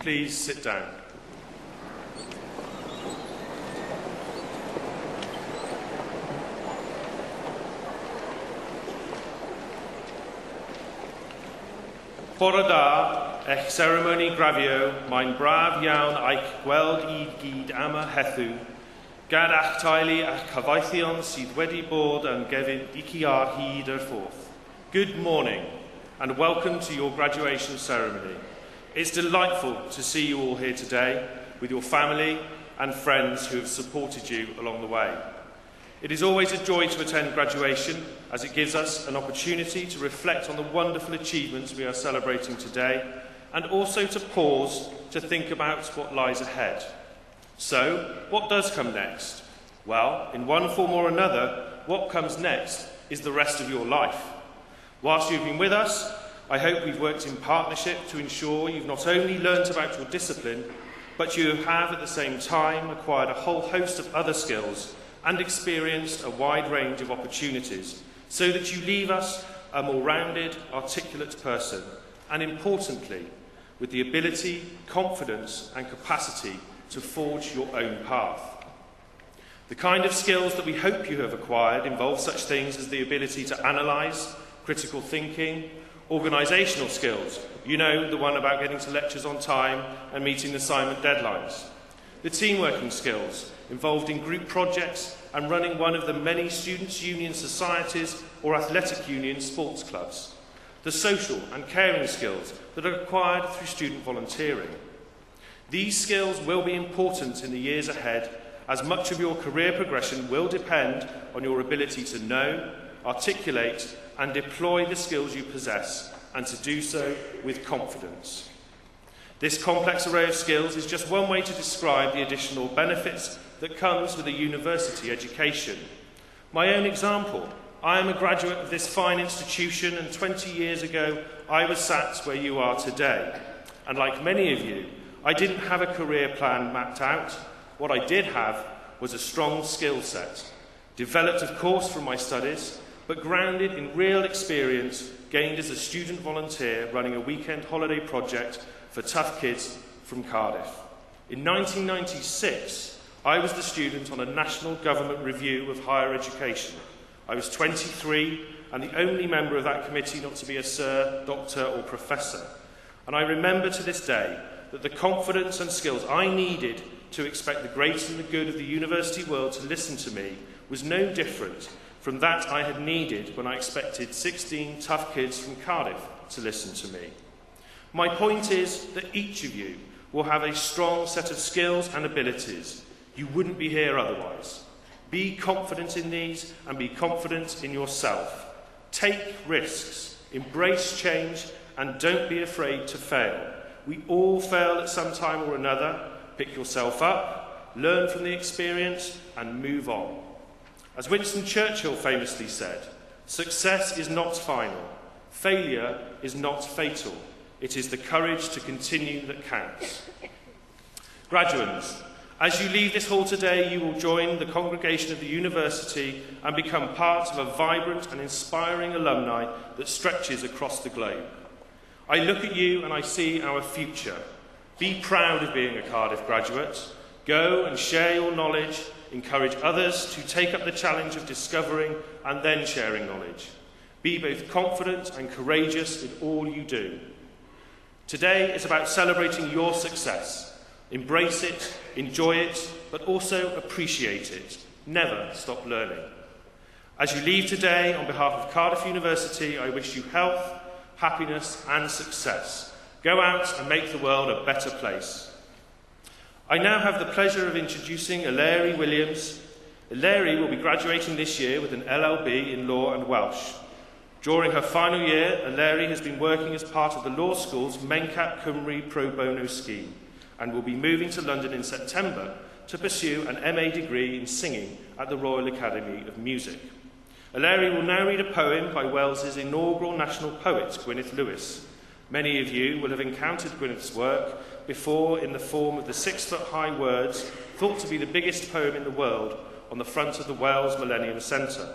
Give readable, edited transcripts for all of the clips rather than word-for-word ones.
please sit down? Bore da, eich ceremoni grafio, mae'n braf iawn eich gweld I gyd am y hethw, gad a'ch teulu a'ch cyfaithion sydd wedi bod yn gefn I chi ar hyd yr ffordd. Good morning and welcome to your graduation ceremony. It's delightful to see you all here today with your family and friends who have supported you along the way. It is always a joy to attend graduation as it gives us an opportunity to reflect on the wonderful achievements we are celebrating today and also to pause to think about what lies ahead. So, what does come next? Well, in one form or another, what comes next is the rest of your life. Whilst you've been with us, I hope we've worked in partnership to ensure you've not only learnt about your discipline, but you have at the same time acquired a whole host of other skills and experienced a wide range of opportunities, so that you leave us a more rounded, articulate person, and importantly, with the ability, confidence and capacity to forge your own path. The kind of skills that we hope you have acquired involve such things as the ability to analyse, critical thinking, organisational skills, you know, the one about getting to lectures on time and meeting assignment deadlines. The team-working skills involved in group projects and running one of the many students' union societies or athletic union sports clubs. The social and caring skills that are acquired through student volunteering. These skills will be important in the years ahead, as much of your career progression will depend on your ability to know, articulate and deploy the skills you possess, and to do so with confidence. This complex array of skills is just one way to describe the additional benefits that comes with a university education. My own example, I am a graduate of this fine institution, and 20 years ago I was sat where you are today. And like many of you, I didn't have a career plan mapped out. What I did have was a strong skill set, developed of course from my studies, but grounded in real experience gained as a student volunteer running a weekend holiday project for tough kids from Cardiff. In 1996, I was the student on a national government review of higher education. I was 23 and the only member of that committee not to be a sir, doctor or professor. And I remember to this day that the confidence and skills I needed to expect the great and the good of the university world to listen to me was no different from that I had needed when I expected 16 tough kids from Cardiff to listen to me. My point is that each of you will have a strong set of skills and abilities. You wouldn't be here otherwise. Be confident in these and be confident in yourself. Take risks, embrace change, and don't be afraid to fail. We all fail at some time or another. Pick yourself up, learn from the experience, and move on. As Winston Churchill famously said, success is not final. Failure is not fatal. It is the courage to continue that counts. Graduates, as you leave this hall today, you will join the congregation of the university and become part of a vibrant and inspiring alumni that stretches across the globe. I look at you and I see our future. Be proud of being a Cardiff graduate. Go and share your knowledge. Encourage others to take up the challenge of discovering and then sharing knowledge. Be both confident and courageous in all you do. Today is about celebrating your success. Embrace it, enjoy it, but also appreciate it. Never stop learning. As you leave today, on behalf of Cardiff University, I wish you health, happiness and success. Go out and make the world a better place. I now have the pleasure of introducing Eleri Williams. Eleri will be graduating this year with an LLB in Law and Welsh. During her final year, Eleri has been working as part of the law school's Mencap Cymru Pro Bono scheme and will be moving to London in September to pursue an MA degree in singing at the Royal Academy of Music. Eleri will now read a poem by Wales's inaugural national poet, Gwyneth Lewis. Many of you will have encountered Gwyneth's work before in the form of the 6-foot-high words thought to be the biggest poem in the world on the front of the Wales Millennium Centre.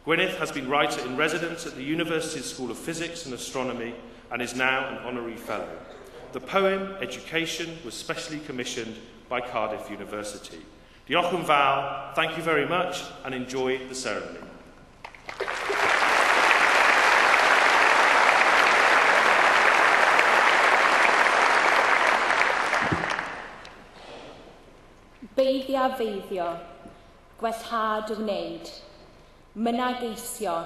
Gwyneth has been writer-in-residence at the University's School of Physics and Astronomy and is now an honorary fellow. The poem, Education, was specially commissioned by Cardiff University. Diolch yn fawr, thank you very much, and enjoy the ceremony. Beiddia feiddio, gwellhad wneud, mynageisio,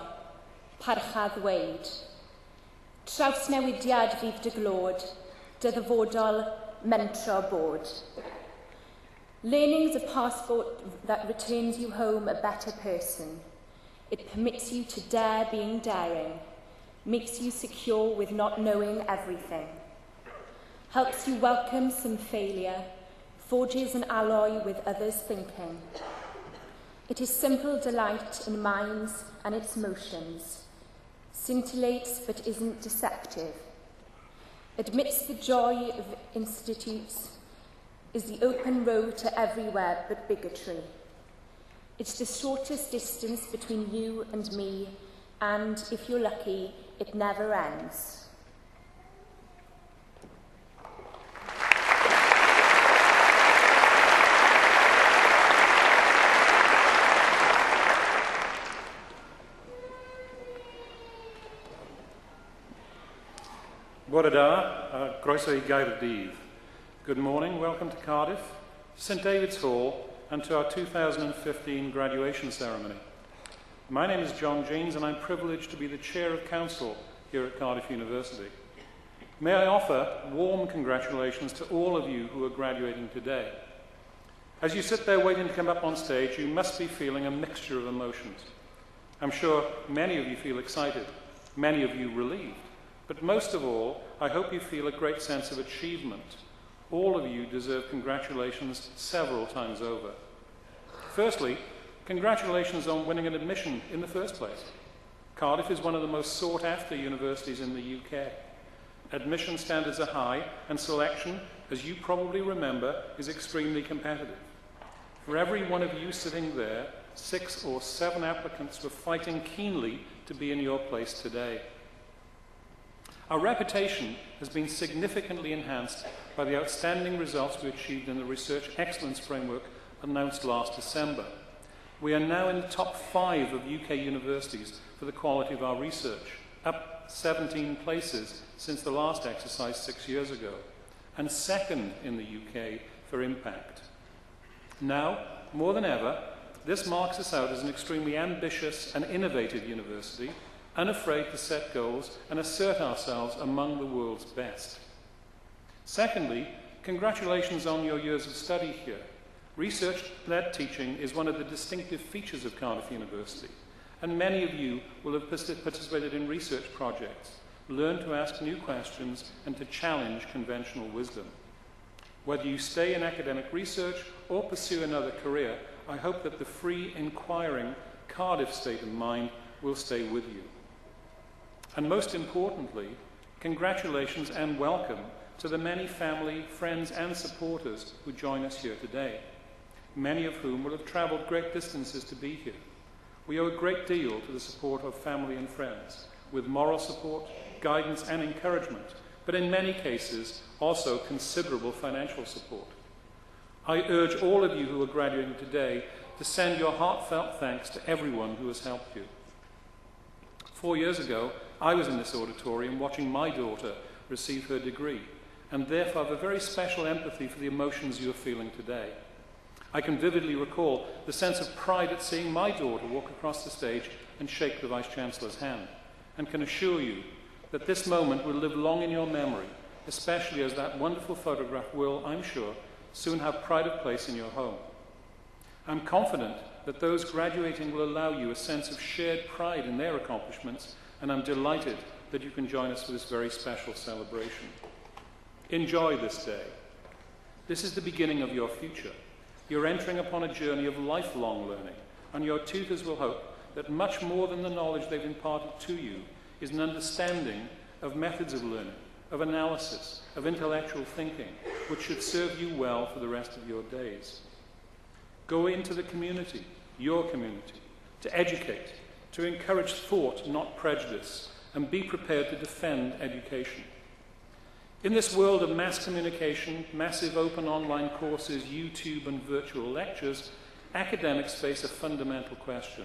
parchad weid. Trawsnewidiad fydd dy glod, dy ddyfodol mentro bod. Learning's a passport that returns you home a better person. It permits you to dare being daring, makes you secure with not knowing everything, helps you welcome some failure, forges an alloy with others' thinking. It is simple delight in minds and its motions, scintillates but isn't deceptive, admits the joy of institutes, is the open road to everywhere but bigotry. It's the shortest distance between you and me, and, if you're lucky, it never ends. Bore da, croeso I Gaerdydd. Good morning, welcome to Cardiff, St David's Hall, and to our 2015 graduation ceremony. My name is John Jeans, and I'm privileged to be the Chair of Council here at Cardiff University. May I offer warm congratulations to all of you who are graduating today. As you sit there waiting to come up on stage, you must be feeling a mixture of emotions. I'm sure many of you feel excited, many of you relieved, but most of all, I hope you feel a great sense of achievement. All of you deserve congratulations several times over. Firstly, congratulations on winning an admission in the first place. Cardiff is one of the most sought-after universities in the UK. Admission standards are high, and selection, as you probably remember, is extremely competitive. For every one of you sitting there, 6 or 7 applicants were fighting keenly to be in your place today. Our reputation has been significantly enhanced by the outstanding results we achieved in the Research Excellence Framework announced last December. We are now in the top 5 of UK universities for the quality of our research, up 17 places since the last exercise 6 years ago, and second in the UK for impact. Now, more than ever, this marks us out as an extremely ambitious and innovative university, unafraid to set goals and assert ourselves among the world's best. Secondly, congratulations on your years of study here. Research-led teaching is one of the distinctive features of Cardiff University, and many of you will have participated in research projects, learned to ask new questions and to challenge conventional wisdom. Whether you stay in academic research or pursue another career, I hope that the free, inquiring Cardiff state of mind will stay with you. And most importantly, congratulations and welcome to the many family, friends and supporters who join us here today, many of whom will have travelled great distances to be here. We owe a great deal to the support of family and friends, with moral support, guidance and encouragement, but in many cases also considerable financial support. I urge all of you who are graduating today to send your heartfelt thanks to everyone who has helped you. 4 years ago, I was in this auditorium watching my daughter receive her degree, and therefore have a very special empathy for the emotions you are feeling today. I can vividly recall the sense of pride at seeing my daughter walk across the stage and shake the Vice-Chancellor's hand, and can assure you that this moment will live long in your memory, especially as that wonderful photograph will, I'm sure, soon have pride of place in your home. I'm confident that those graduating will allow you a sense of shared pride in their accomplishments, and I'm delighted that you can join us for this very special celebration. Enjoy this day. This is the beginning of your future. You're entering upon a journey of lifelong learning, and your tutors will hope that much more than the knowledge they've imparted to you is an understanding of methods of learning, of analysis, of intellectual thinking, which should serve you well for the rest of your days. Go into the community, your community, to educate, to encourage thought, not prejudice, and be prepared to defend education. In this world of mass communication, massive open online courses, YouTube and virtual lectures, academics face a fundamental question.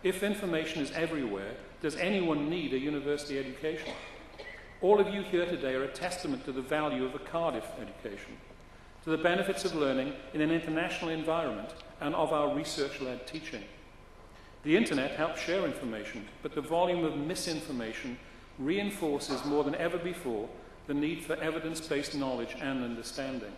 If information is everywhere, does anyone need a university education? All of you here today are a testament to the value of a Cardiff education, to the benefits of learning in an international environment and of our research-led teaching. The internet helps share information, but the volume of misinformation reinforces more than ever before the need for evidence-based knowledge and understanding.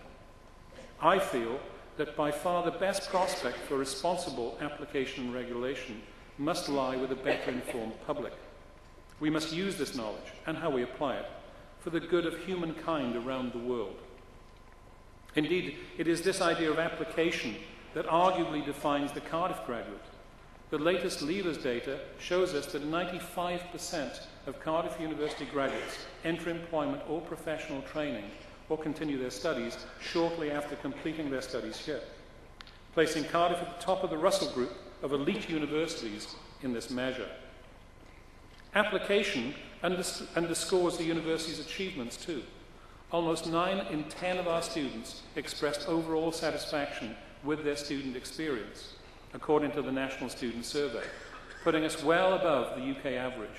I feel that by far the best prospect for responsible application and regulation must lie with a better informed public. We must use this knowledge and how we apply it for the good of humankind around the world. Indeed, it is this idea of application that arguably defines the Cardiff graduate. The latest Leavers data shows us that 95% of Cardiff University graduates enter employment or professional training or continue their studies shortly after completing their studies here, placing Cardiff at the top of the Russell Group of elite universities in this measure. Application underscores the university's achievements too. Almost 9 in 10 of our students expressed overall satisfaction with their student experience, according to the National Student Survey, putting us well above the UK average.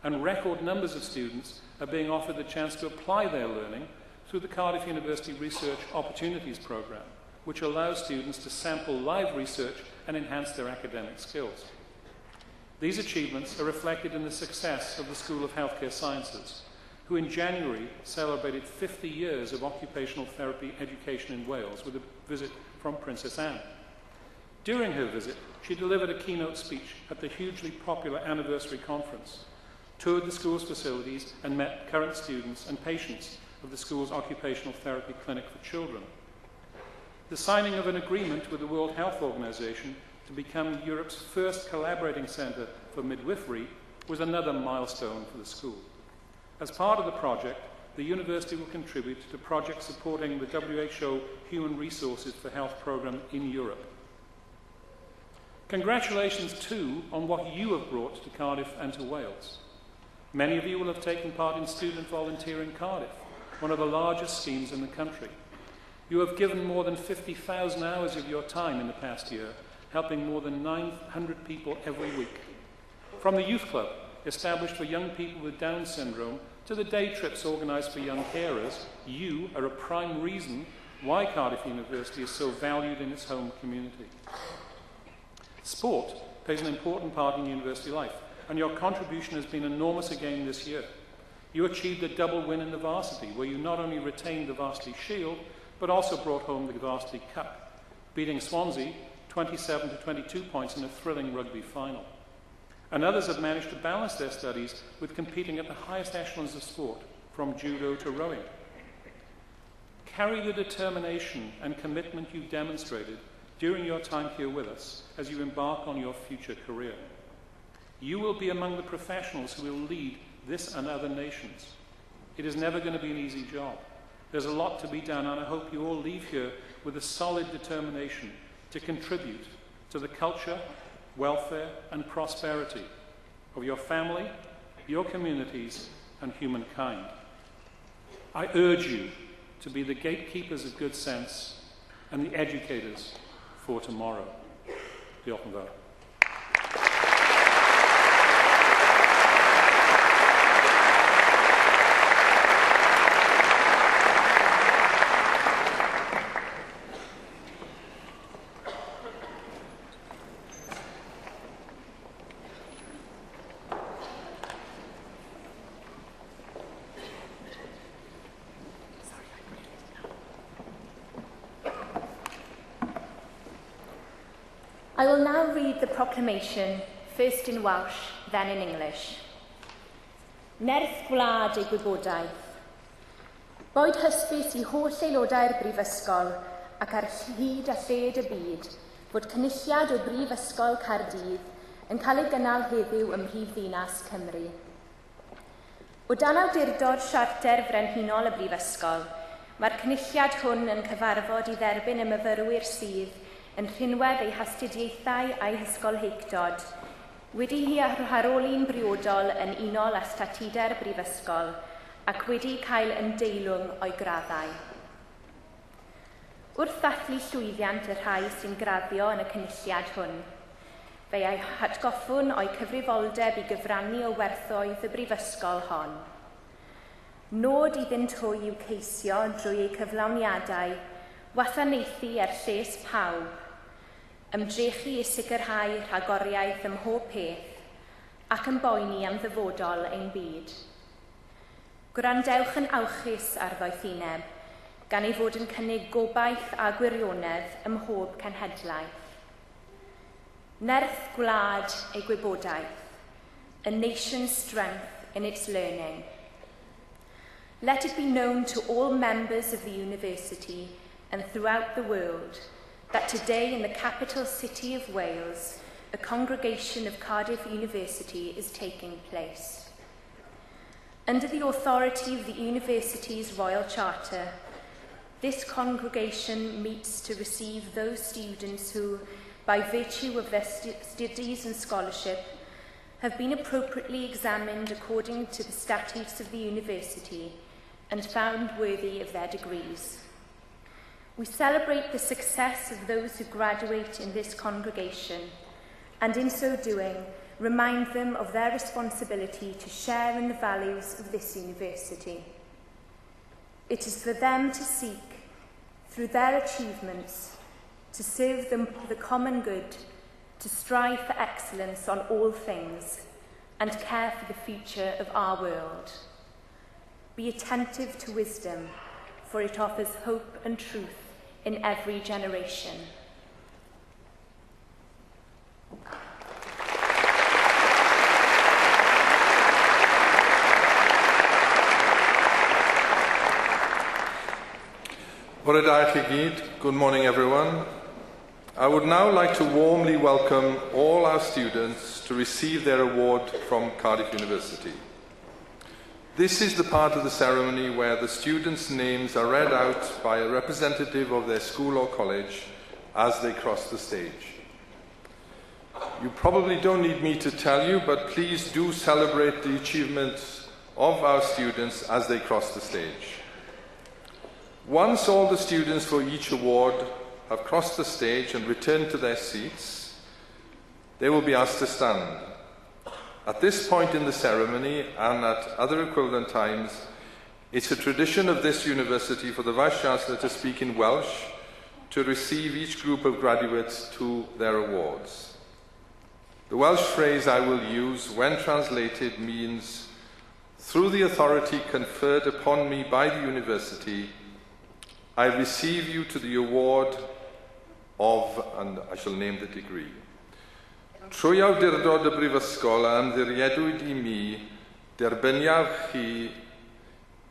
And record numbers of students are being offered the chance to apply their learning through the Cardiff University Research Opportunities Programme, which allows students to sample live research and enhance their academic skills. These achievements are reflected in the success of the School of Healthcare Sciences, who in January celebrated 50 years of occupational therapy education in Wales with a visit from Princess Anne. During her visit, she delivered a keynote speech at the hugely popular anniversary conference, toured the school's facilities and met current students and patients of the school's occupational therapy clinic for children. The signing of an agreement with the World Health Organization to become Europe's first collaborating centre for midwifery was another milestone for the school. As part of the project, the university will contribute to projects supporting the WHO Human Resources for Health programme in Europe. Congratulations too on what you have brought to Cardiff and to Wales. Many of you will have taken part in Student Volunteer in Cardiff, one of the largest schemes in the country. You have given more than 50,000 hours of your time in the past year, helping more than 900 people every week. From the Youth Club, established for young people with Down syndrome, to the day trips organised for young carers, you are a prime reason why Cardiff University is so valued in its home community. Sport plays an important part in university life, and your contribution has been enormous again this year. You achieved a double win in the varsity, where you not only retained the varsity shield, but also brought home the varsity cup, beating Swansea 27 to 22 points in a thrilling rugby final. And others have managed to balance their studies with competing at the highest echelons of sport, from judo to rowing. Carry the determination and commitment you've demonstrated during your time here with us as you embark on your future career. You will be among the professionals who will lead this and other nations. It is never going to be an easy job. There's a lot to be done, and I hope you all leave here with a solid determination to contribute to the culture, welfare and prosperity of your family, your communities and humankind. I urge you to be the gatekeepers of good sense and the educators for tomorrow. Diolch yn fawr. I will now read the proclamation, first in Welsh, then in English. Nerth gwlad ei gwybodaeth. Boed hysbys i holl aelodau'r Brifysgol ac ar hyd a lled y byd fod cynulliad o Brifysgol Cardydd yn cael ei gynnal heddiw ym Mhrifddinas Cymru. O dan awdurdod Siarter Frenhinol y Brifysgol, mae'r cynulliad hwn yn cyfarfod i dderbyn y myfyrwyr sydd yn rhinwedd ei hastudiaethau a'i hysgolheictod, wedi hi arholi'n briodol yn unol â statudau'r Brifysgol ac wedi cael yn deilwng o'i graddau. Wrth ddathlu llwyddiant y rhai sy'n graddio yn y cynulliad hwn, fe ei hatgoffwn o'i cyfrifoldeb i gyfrannu o werthoedd y brifysgol hon. Nod iddynt hwy i'w ceisio drwy ei cyflawniadau, wasanaethu lles pawb, ymdrechu i sicrhau rhagoriaeth ym mhob peth, ac yn boeni am ddyfodol ein byd. Gwrandewch yn awchus ar ddoethineb, gan ei fod yn cynnig gobaith a gwirionedd ym mhob cenhedlaeth. Nerth gwlad ei gwybodaeth, a nation's strength in its learning. Let it be known to all members of the university and throughout the world that today in the capital city of Wales, a congregation of Cardiff University is taking place. Under the authority of the university's Royal Charter, this congregation meets to receive those students who, by virtue of their studies and scholarship, have been appropriately examined according to the statutes of the university and found worthy of their degrees. We celebrate the success of those who graduate in this congregation, and in so doing, remind them of their responsibility to share in the values of this university. It is for them to seek, through their achievements, to serve the common good, to strive for excellence on all things, and care for the future of our world. Be attentive to wisdom, for it offers hope and truth in every generation. Bore da I chi gyd. Good morning, everyone. I would now like to warmly welcome all our students to receive their award from Cardiff University. This is the part of the ceremony where the students' names are read out by a representative of their school or college as they cross the stage. You probably don't need me to tell you, but please do celebrate the achievements of our students as they cross the stage. Once all the students for each award have crossed the stage and returned to their seats, they will be asked to stand. At this point in the ceremony, and at other equivalent times, it's a tradition of this university for the Vice-Chancellor to speak in Welsh to receive each group of graduates to their awards. The Welsh phrase I will use, when translated, means, "Through the authority conferred upon me by the university, I receive you to the award of," and I shall name the degree. "Trwy awdurdod y brifysgol a ymddiriedwyd I mi, derbyniaf chi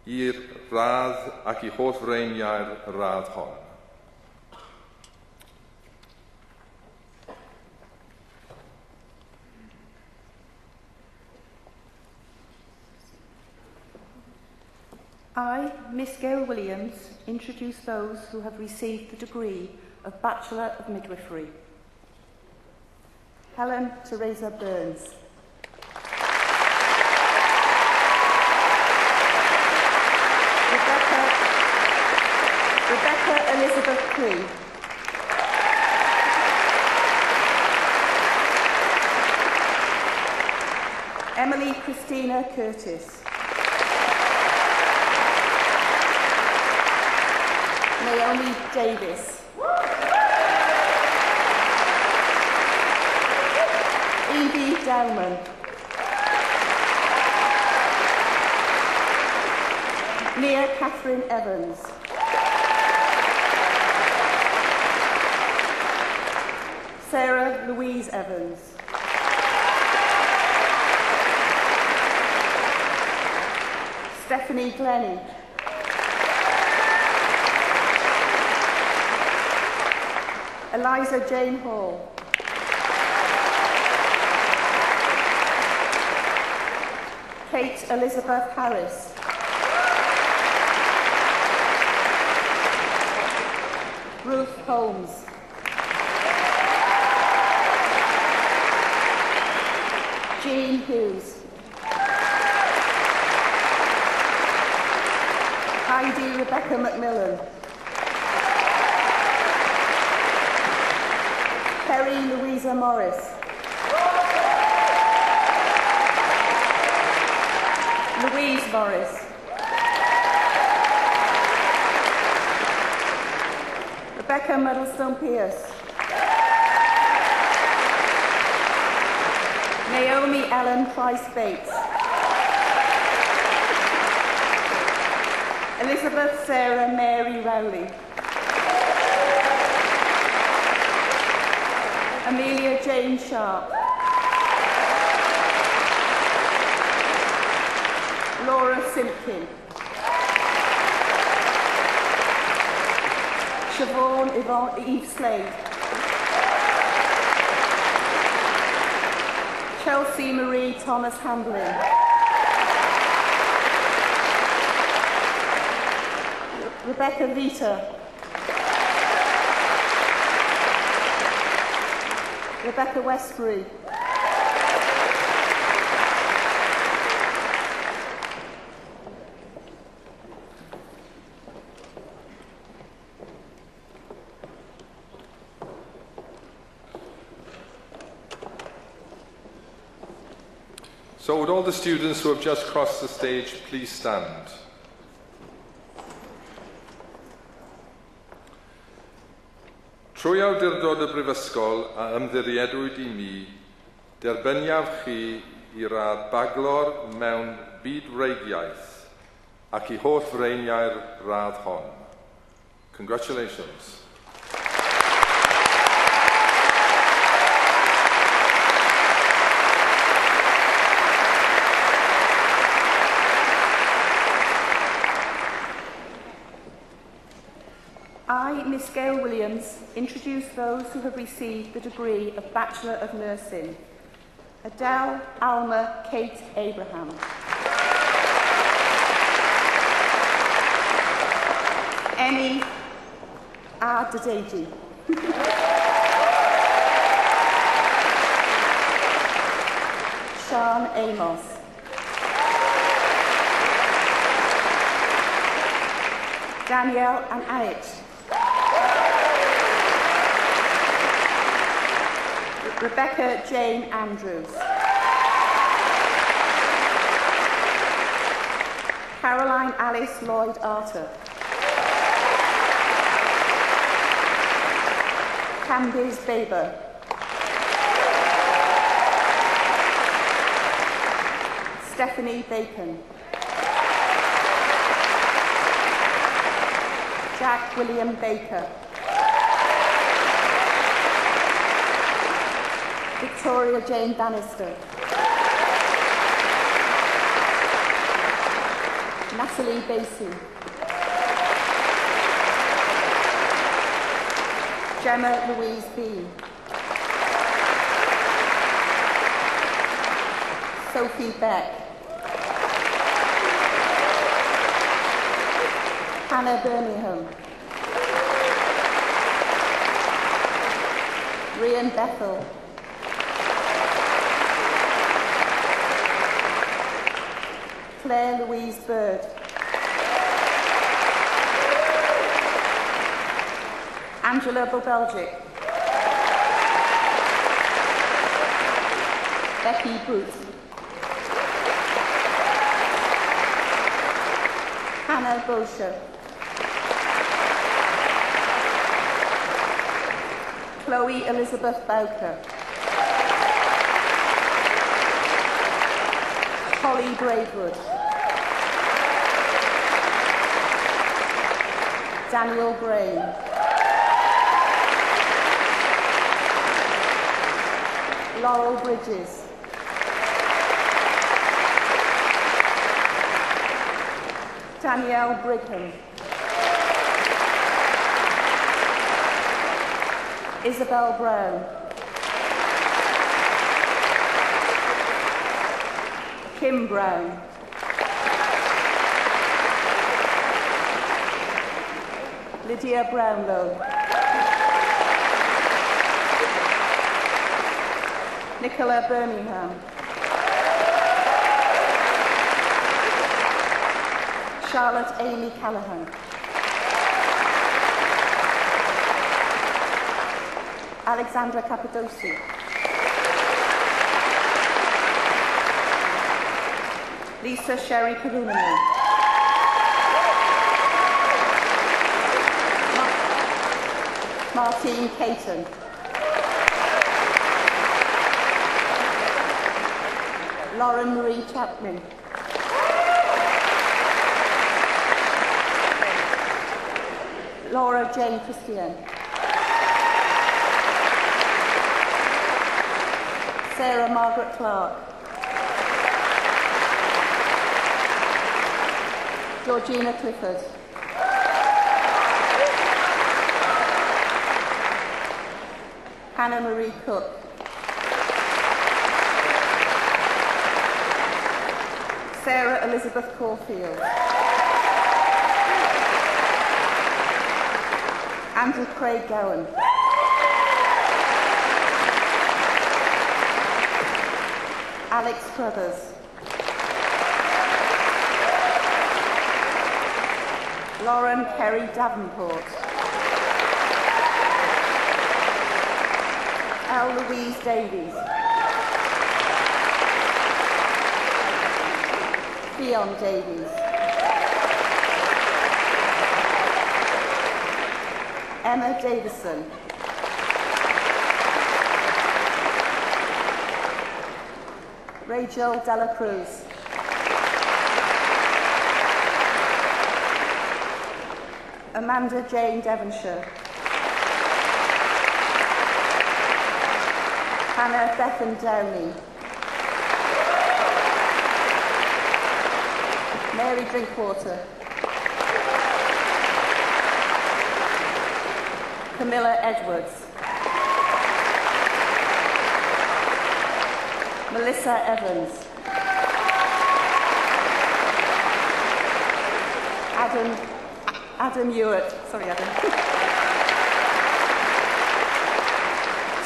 i'r radd ac I holl freiniau'r radd hon." I, Miss Gail Williams, introduce those who have received the degree of Bachelor of Midwifery. Helen Teresa Burns. Rebecca Elizabeth Cree. Emily Christina Curtis. Naomi Davis. Evie Dowman. Leah Catherine Evans. Sarah Louise Evans. Stephanie Glennie. Eliza Jane Hall. Kate Elizabeth Harris. Ruth Holmes. Jean Hughes. Heidi Rebecca McMillan. Kerry Louisa Morris. Louise Morris. Rebecca Muddlestone Pierce. Naomi Ellen Price Bates. Elizabeth Sarah Mary Rowley. Amelia Jane Sharp. Laura Simpkin. Siobhan Yvonne Eve Slade. Chelsea Marie Thomas Hamblin. Rebecca Vita. Rebecca Westbury. So would all the students who have just crossed the stage please stand? Trwy awdurdod y Brifysgol a ymddiriedwyd I mi, derbyniaf chi I radd baglor mewn bydwreigiaeth ac I holl freiniau'r radd hon. Congratulations. I, Miss Gail Williams, introduce those who have received the degree of Bachelor of Nursing. Adele Alma Kate Abraham. Emmy Adadeji. Sean Amos. Danielle and Ait. Rebecca Jane Andrews. Caroline Alice Lloyd Arter. Candice Baber. Stephanie Bacon. Jack William Baker. Victoria Jane Bannister. Natalie Basie. Gemma Louise Bean. Sophie Beck. Hannah Birmingham. Rhian Bethel. Claire Louise Bird. Angela Bobeljic. Becky Booth. Hannah Bosher. Chloe Elizabeth Bowker. Holly Braidwood. Daniel Graham. Laurel Bridges. Danielle Brigham. Isabel Brown. Kim Brown. Lydia Brownlow. Nicola Birmingham. Charlotte Amy Callaghan. Alexandra Cappadoci. Lisa Sherry Karunani. Martine Caton. Lauren Marie Chapman. Laura Jane Christian. Sarah Margaret Clark. Georgina Clifford. Hannah Marie Cook. Sarah Elizabeth Caulfield. Andrew Craig Gowan. Alex Crothers. Lauren Kerry Davenport. L. Louise Davies. Theon Davies. Emma Davison. Rachel Dela Cruz. Amanda Jane Devonshire. Hannah Bethan Downey. Mary Drinkwater. Camilla Edwards. Melissa Evans. Adam Hewitt. Sorry, Adam.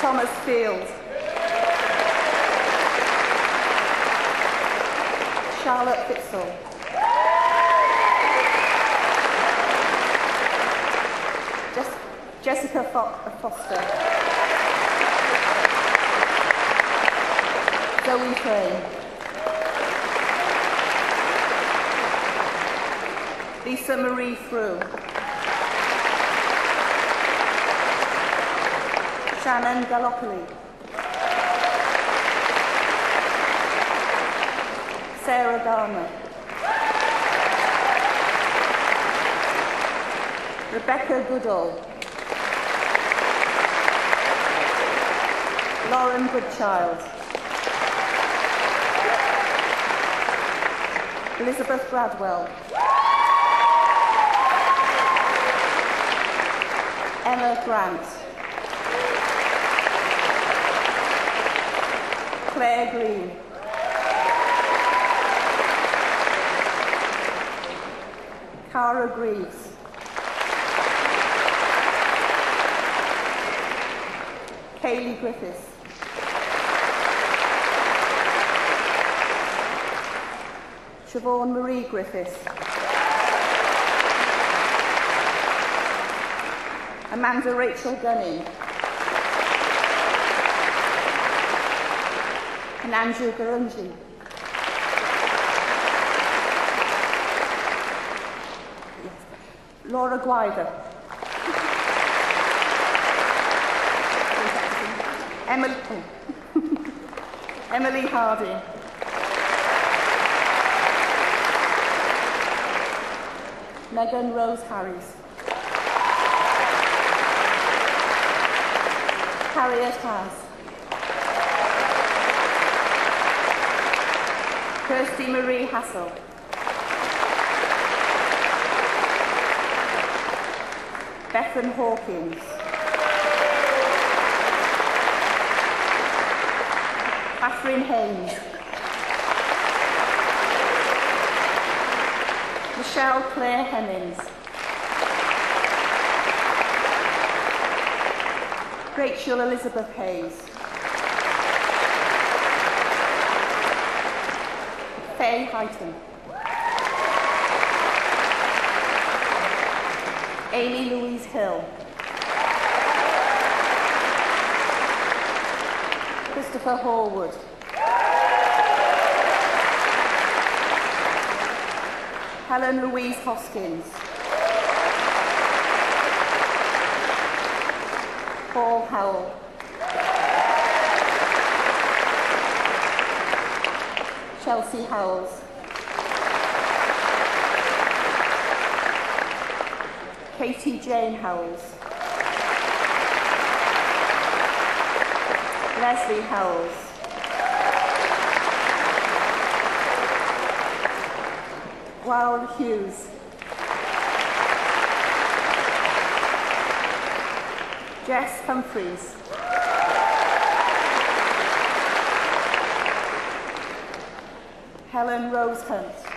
Thomas Field. Charlotte Fitzel. Jessica Foster. Zoe Frame. Lisa Marie Frew. Shannon Gallopoli. Sarah Garner. Rebecca Goodall. Lauren Goodchild. Elizabeth Bradwell. Emma Grant. Claire Green. Cara Greaves. Kaylee Griffiths. Siobhan Marie Griffiths. Amanda Rachel Gunning. And Andrew Garungi. Laura Guider. Emily Harding. Megan Rose Harris. Harriet Haas. Kirsty Marie Hassel. Bethan Hawkins. Catherine Haynes. Michelle Claire Hemmings. Rachel Elizabeth Hayes. Faye Heighton. Amy Louise Hill. Christopher Horwood. Helen Louise Hoskins. Paul Howell. Chelsea Howells. Katie Jane Howells. Leslie Howells. Wild Hughes. Jess Humphreys. Helen Rose Hunt.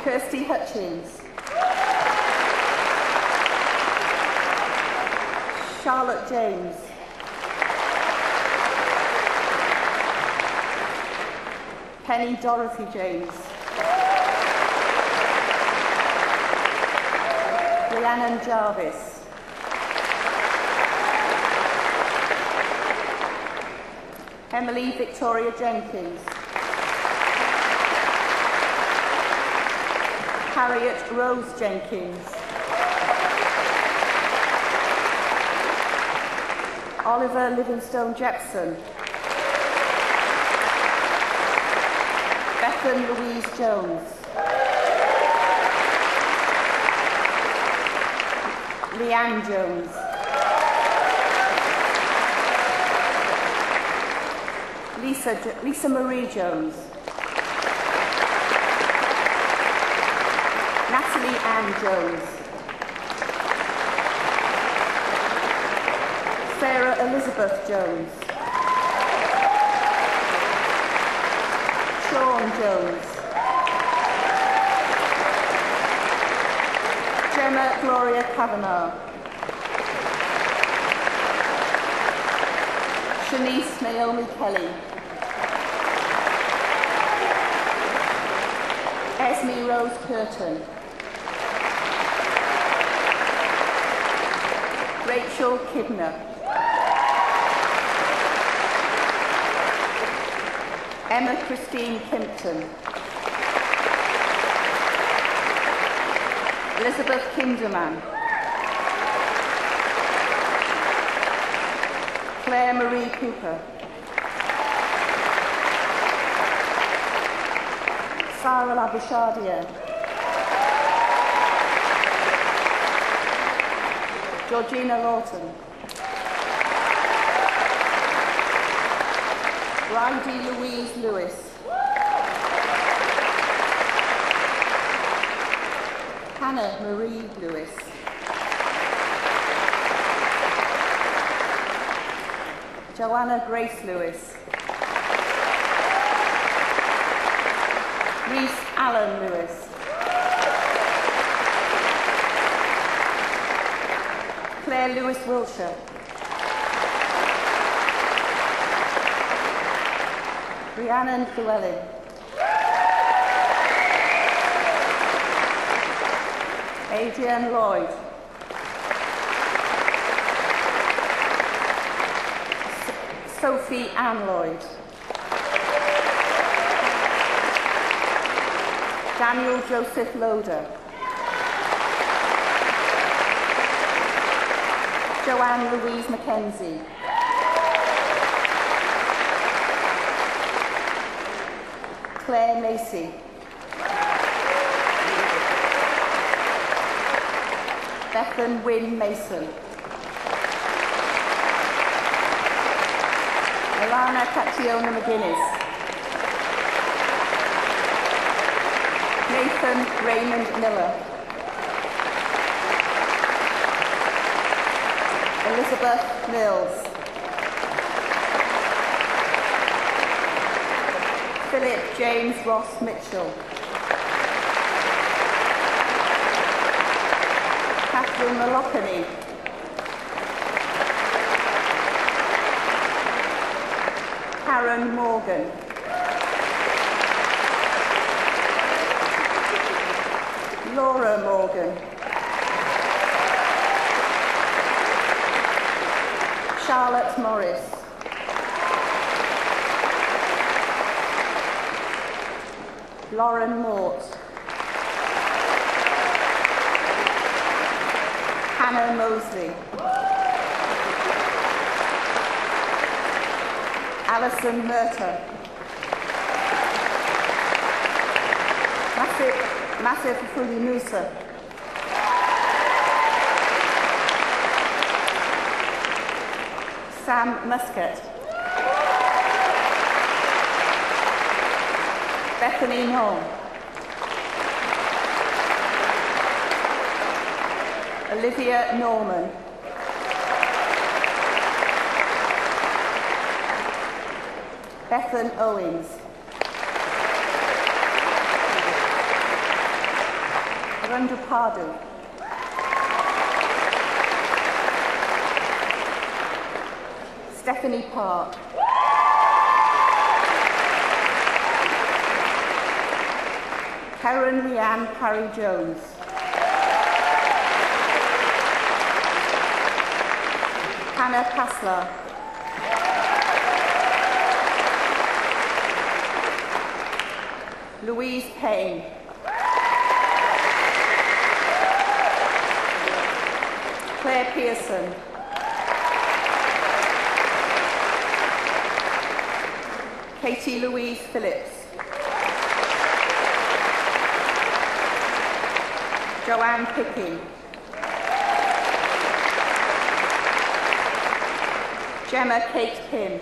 Kirsty Hutchins. Charlotte James. Penny Dorothy James. Rhiannon Jarvis. Emily Victoria Jenkins. Harriet Rose Jenkins. Oliver Livingstone Jepson. Bethan Louise Jones. Leanne Jones. Lisa Marie Jones. Natalie Ann Jones. Sarah Elizabeth Jones. Sean Jones. Gemma Gloria Kavanagh. Shanice Naomi Kelly. Esme Rose Curtin. Rachel Kibner. Emma Christine Kimpton. Elizabeth Kinderman. Claire Marie Cooper. Sarah Labouchardier. Georgina Lawton. Bridie Louise Lewis. Hannah Marie Lewis. Joanna Grace Lewis. Reese Allen Lewis. Claire Lewis Wiltshire. Rhiannon Llewellyn. Adrian Lloyd. Sophie Ann Lloyd. Daniel Joseph Loader. Joanne Louise Mackenzie. Claire Macy. Bethan Wynne Mason. Alana Cationa McGuinness. Nathan Raymond Miller. Elizabeth Mills. Philip James Ross Mitchell. Catherine Malocany. Karen Morgan. Laura Morgan. Charlotte Morris. Lauren Mort. Hannah Mosley. Alison Murta. Masif Fulinusa. Sam Muscat. Bethany Knoll. Olivia Norman. Bethan Owens. Randu Pardu. Stephanie Park. Karen Leanne Parry-Jones. Hannah Passler. Louise Payne. Claire Pearson. Katie Louise Phillips. Joanne Pickey. Gemma Kate Pym.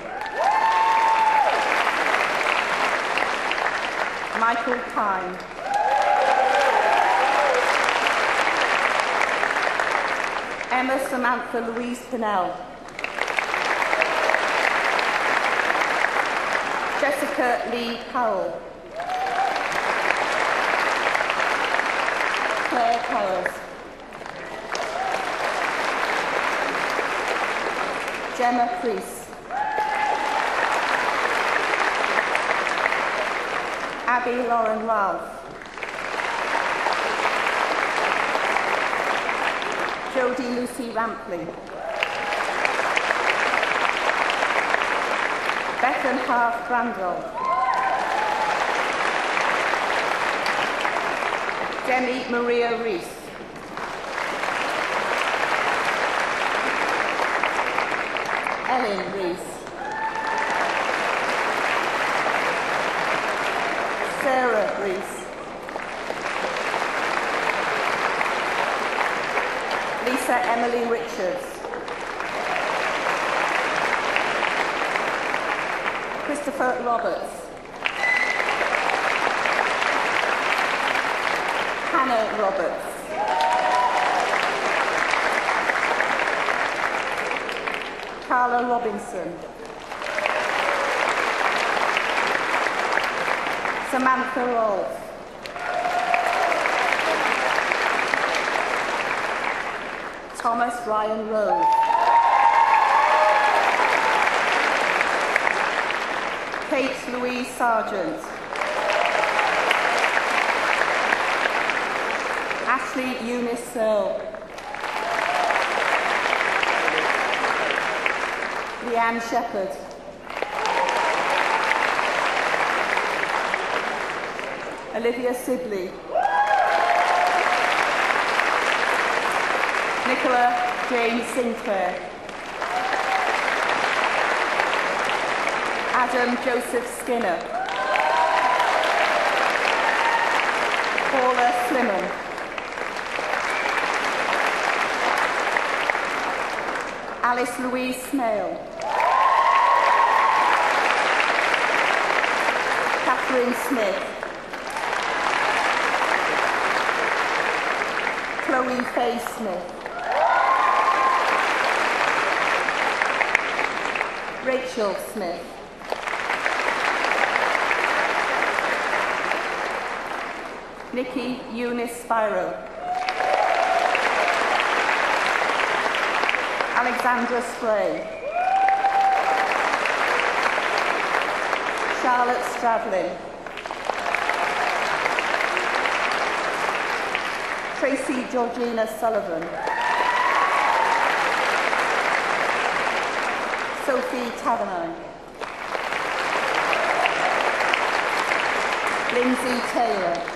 Michael Pine. Emma Samantha Louise Pinnell. Jessica Lee Powell. Claire Powers. Gemma Priest. Abby Lauren Ralph. Jodie Lucy Rampley. Bethan Half Brandel. Demi Maria Rees. Ellen Rees. Sarah Rees. Lisa Emily Richards. Christopher Roberts. Hannah Roberts. Carla Robinson. Samantha Rolfe. Thomas Ryan Rose. Kate Louise Sargent. Ashley Eunice Searle. Leanne Shepherd. Olivia Sibley. Nicola James Sinclair. Adam Joseph Skinner. Paula Slimon. Alice Louise Smale. Catherine Smith. Chloe Faye Smith. Rachel Smith. Nikki Eunice Spiro. Alexandra Spray. Charlotte Stradlin. Tracy Georgina Sullivan. Sophie Taverner. Lindsay Taylor.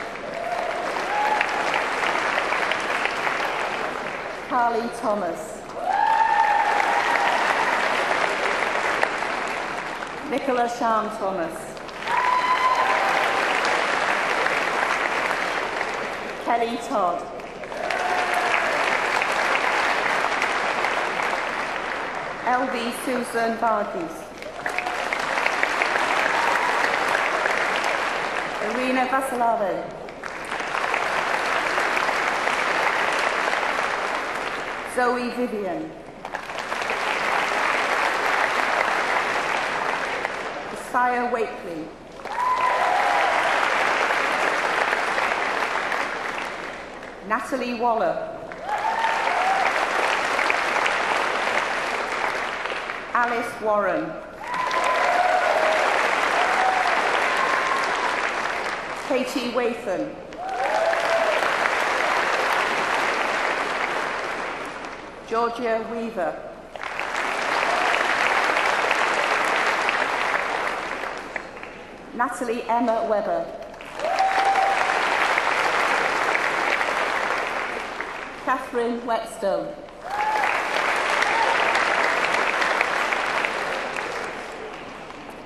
Carly Thomas. Nicola Sham Thomas. Kelly Todd. LV Susan Varghese. Irina Vasilave. Zoe Vivian. Isaiah Wakely. Natalie Waller. Alice Warren. Katie Wathan. Georgia Weaver. Natalie Emma Webber. Catherine Whetstone.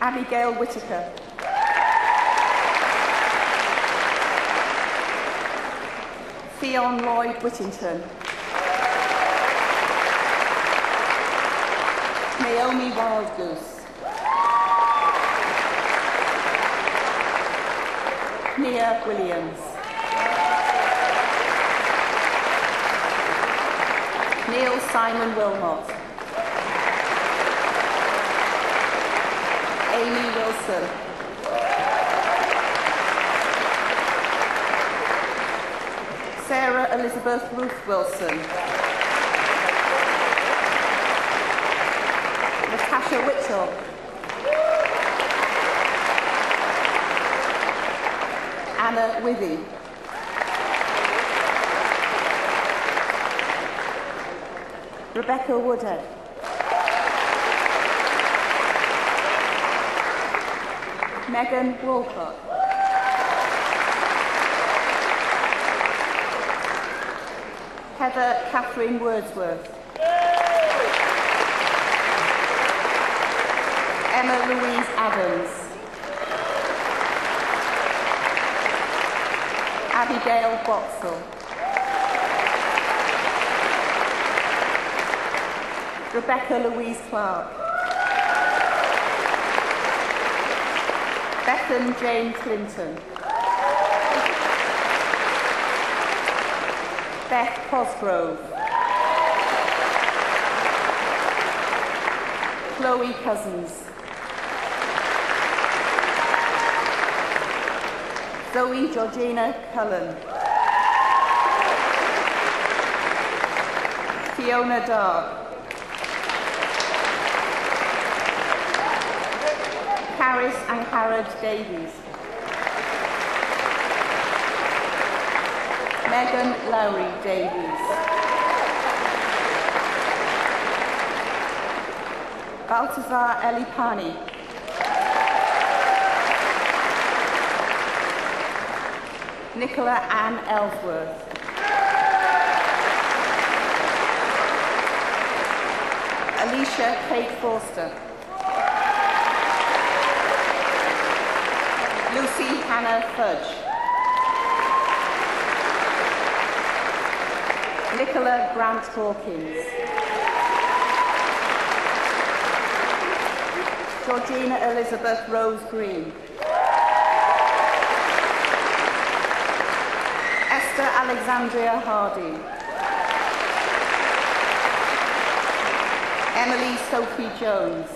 Abigail Whitaker. Theon Lloyd Whittington. Naomi Wildgoose. Nia Williams. Neil Simon Wilmot. Amy Wilson. Sarah Elizabeth Ruth Wilson. Natasha Whittle. Anna Withy. Rebecca Woodhead. Megan Walcott. Heather Catherine Wordsworth. Emma Louise Adams. Abigail Boxall. Rebecca Louise Clark. Bethan Jane Clinton. Beth Cosgrove. Chloe Cousins. Zoe Georgina Cullen. Fiona Dark. Harris and Harrod Davies. Megan Lowry Davies. Balthazar Elipani. Nicola Ann Ellsworth. Alicia Kate Forster. Lucy Hannah Fudge. Nicola Grant Hawkins. Georgina Elizabeth Rose Green. Esther Alexandria Hardy. Emily Sophie Jones.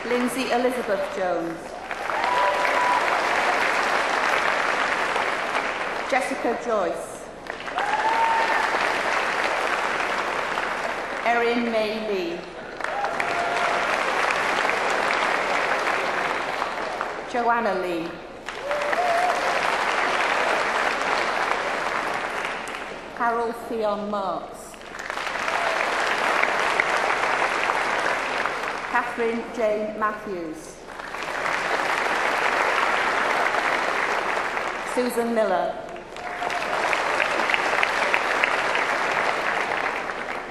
Lindsay Elizabeth Jones. Jessica Joyce. Erin May Lee. Joanna Lee. Harold Theon Marks. Catherine Jane Matthews. Susan Miller.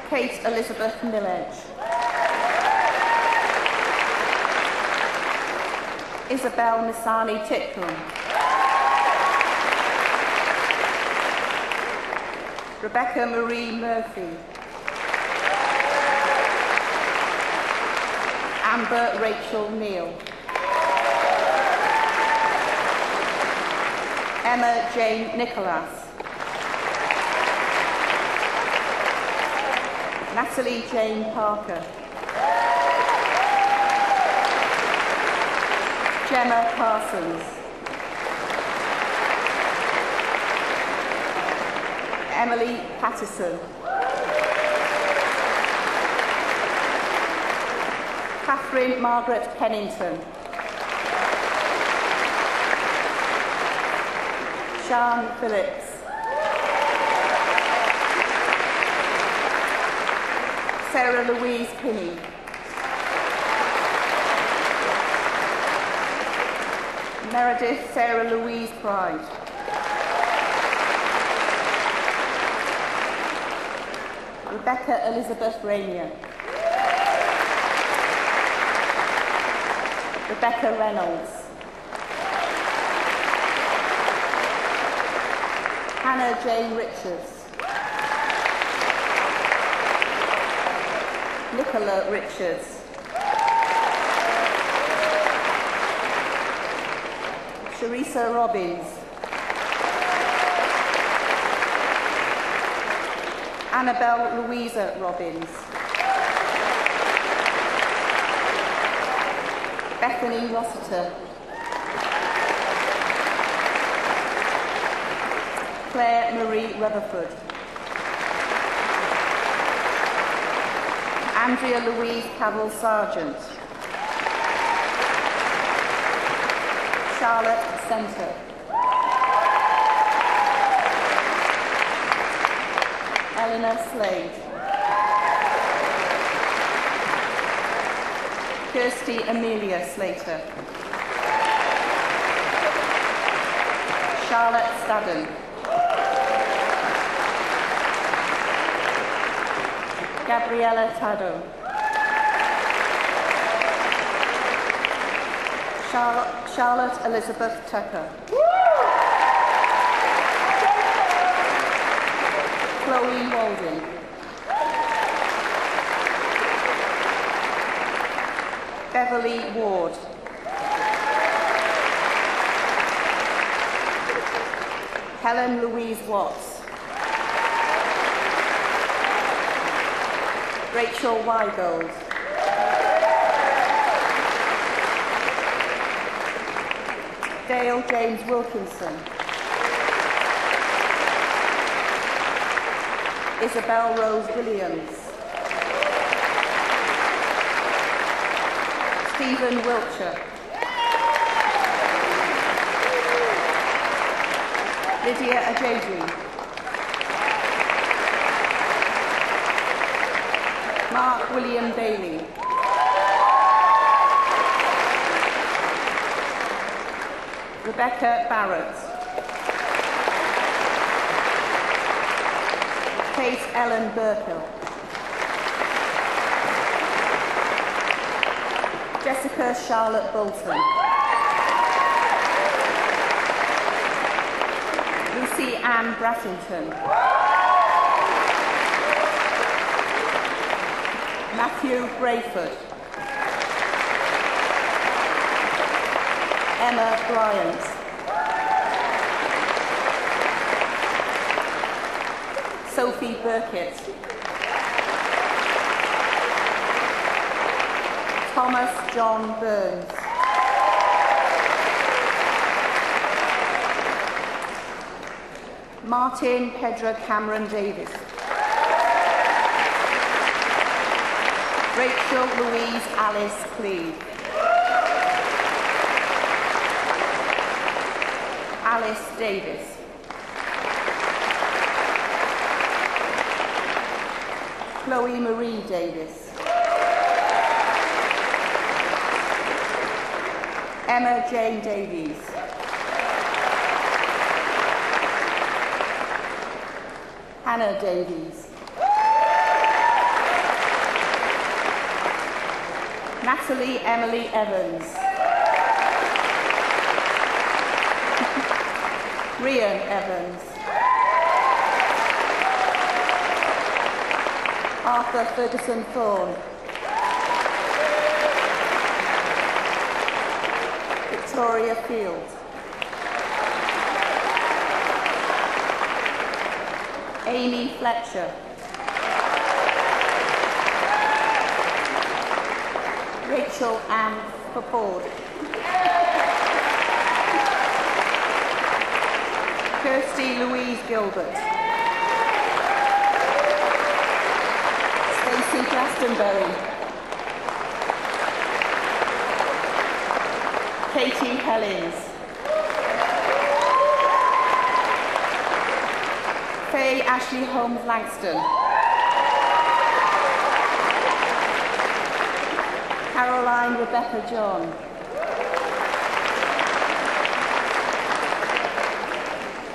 Kate Elizabeth Millage. Isabel Misani Titcombe. Rebecca Marie Murphy. Amber Rachel Neal. Emma Jane Nicholas. Natalie Jane Parker. Gemma Parsons. Emily Pattison. Catherine Margaret Pennington. Sian Phillips. Sarah Louise Pinney. Meredith Sarah Louise Pride. Rebecca Elizabeth Rainier. Rebecca Reynolds. Hannah Jane Richards. Nicola Richards. Teresa Robbins. Annabelle Louisa Robbins. Bethany Rossiter. Claire Marie Rutherford. Andrea Louise Cavell Sargent. Charlotte Centre. Eleanor Slade. Kirsty Amelia Slater. Charlotte Stadden. Gabriella Taddo. Charlotte Elizabeth Tucker. Chloe Walden. Beverly Ward. Helen Louise Watts. Rachel Weigold. Dale James Wilkinson. Isabel Rose Williams. Stephen Wiltshire. Lydia Ajeji. Mark William Bailey. Rebecca Barrett. Kate Ellen Burkill. Jessica Charlotte Bolton. Lucy Ann Brattington. Matthew Brayford. Emma Bryant. Sophie Burkitt. Thomas John Burns. Martin Pedro Cameron Davis. Rachel Louise Alice Cleve. Alice Davis. Chloe Marie Davis. Emma Jane Davies. Hannah Davies. Natalie Emily Evans. Rian Evans. Arthur Ferguson Thorne. Victoria Field. Amy Fletcher. Rachel Ann Ford. Kirsty Louise Gilbert. Stacey Glastonbury. Katie Hellings. Faye Ashley Holmes Langston. Caroline Rebecca John.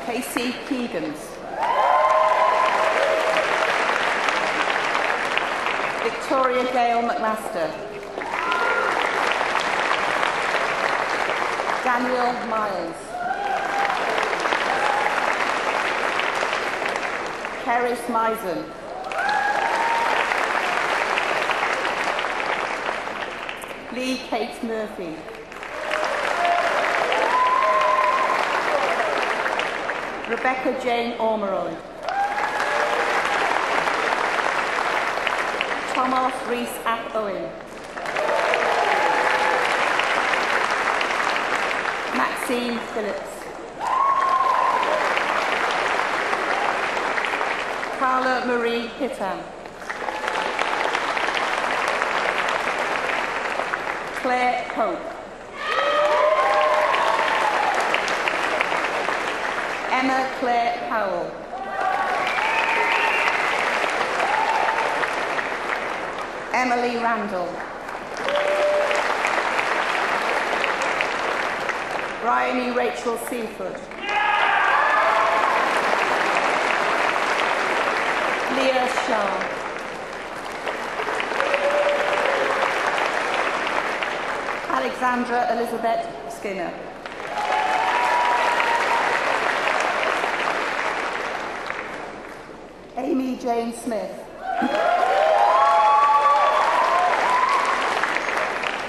Casey Keegans. Victoria Gale McMaster. Daniel Miles. Keris Misen. Lee Kate Murphy. Rebecca Jane Ormeroyd. Thomas Rees Ap Owen. Maxine Phillips. Carla Marie Pittam. Claire Pope. Emma Claire Powell. Emily Randall. Bryony Rachel Seaford. Leah Shaw. Alexandra Elizabeth Skinner. Amy Jane Smith.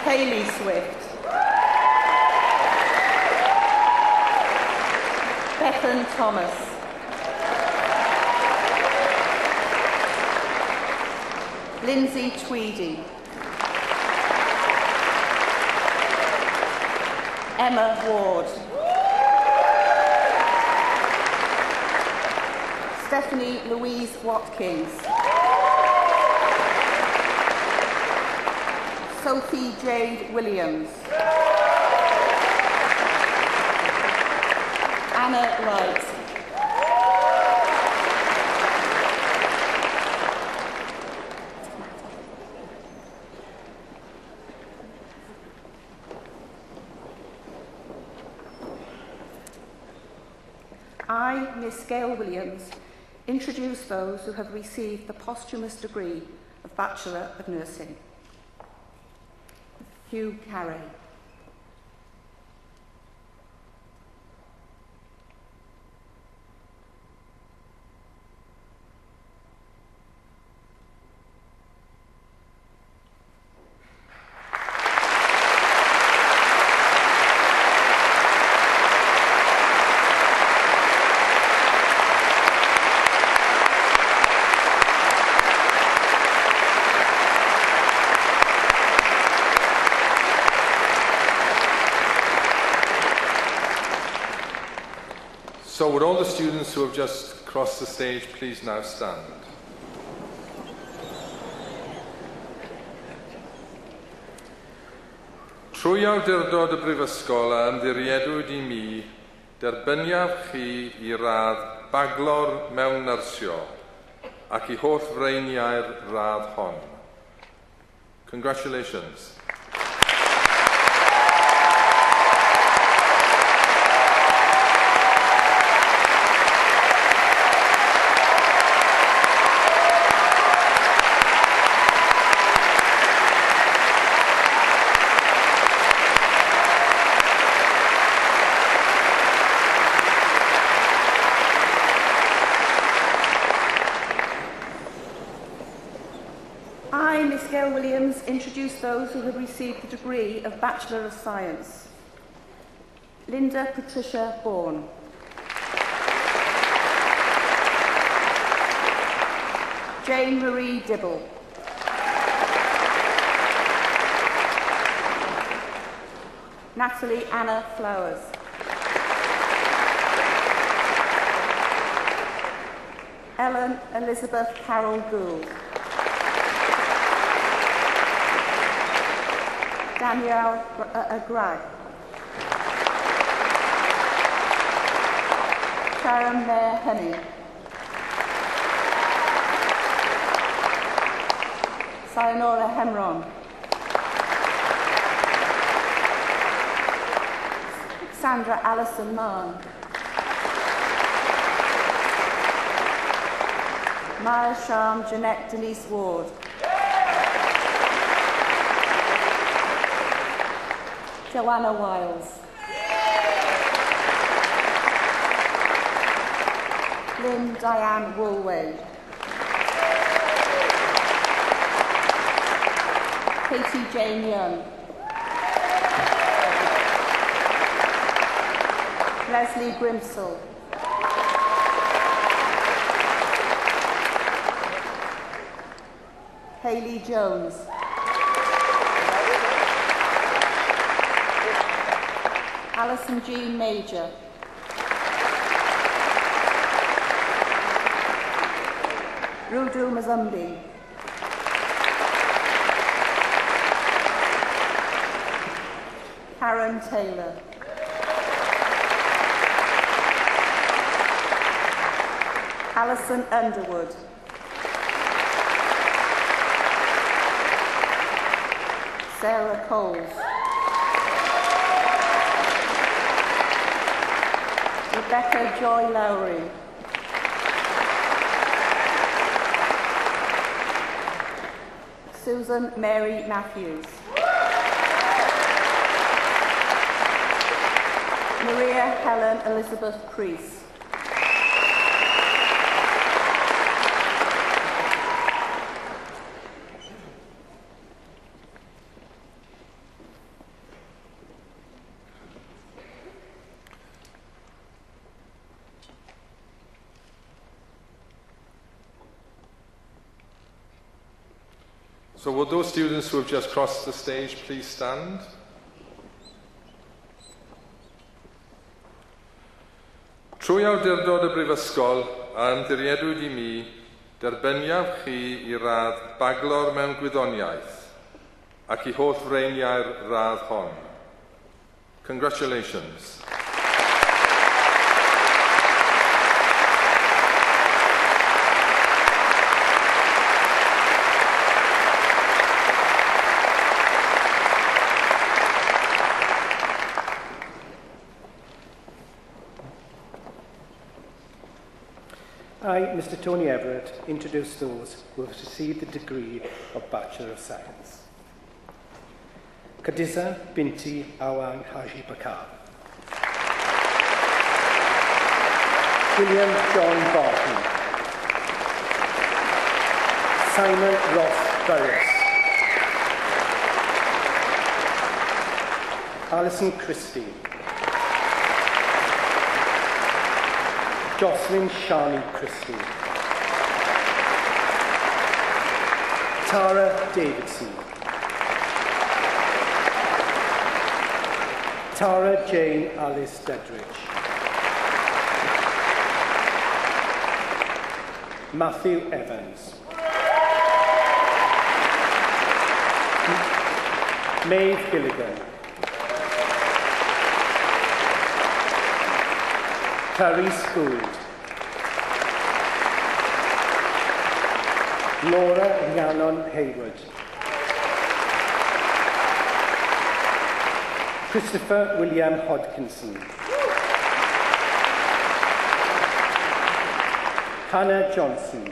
Hayley Swift. Bethan Thomas. Lindsay Tweedy. Emma Ward. Stephanie Louise Watkins. Sophie Jade Williams. Anna Wright. I, Miss Gail Williams, introduce those who have received the posthumous degree of Bachelor of Nursing. Hugh Carey. So would all the students who have just crossed the stage please now stand? Trwy awdurdod y Brifysgol a ymddiriedwyd I mi, derbyniaf chi I radd baglor mewn nyrsio, ac I holl freiniau'r radd hon. Congratulations. I, Miss Gail Williams, introduce those who have received the degree of Bachelor of Science. Linda Patricia Bourne. Jane Marie Dibble. Natalie Anna Flowers. Ellen Elizabeth Carol Gould. Danielle Gragg. Sharon Mayer Henning. Sayonara Hemron. Sandra Allison Mann. Maya Sham Jeanette Denise Ward. Joanna Wiles. Lynn Diane Woolway. Katie Jane Young. Leslie Grimsell. Hayley Jones. Alison Jean Major. Rudu Mazumbi. Karen Taylor. Alison Underwood. Sarah Coles. Rebecca Joy Lowry. Susan Mary Matthews. Maria Helen Elizabeth Priest. So would those students who have just crossed the stage please stand? Trwy awdurdod y Brifysgol a ymddiriedwyd I mi, derbyniaf chi I radd baglor mewn gwyddoniaeth ac I holl freiniau'r radd hon. Congratulations. I, Mr. Tony Everett, introduce those who have received the degree of Bachelor of Science. Khadija Binti Awang Haji Bakar. William John Barton. Simon Ross Burris. Alison Christie. Jocelyn Shani Christie. Tara Davidson. Tara Jane Alice Dedridge. Matthew Evans. Maeve Gilligan. Clarice Gould. Laura Rhiannon Hayward. Christopher William Hodkinson. Hannah Johnson.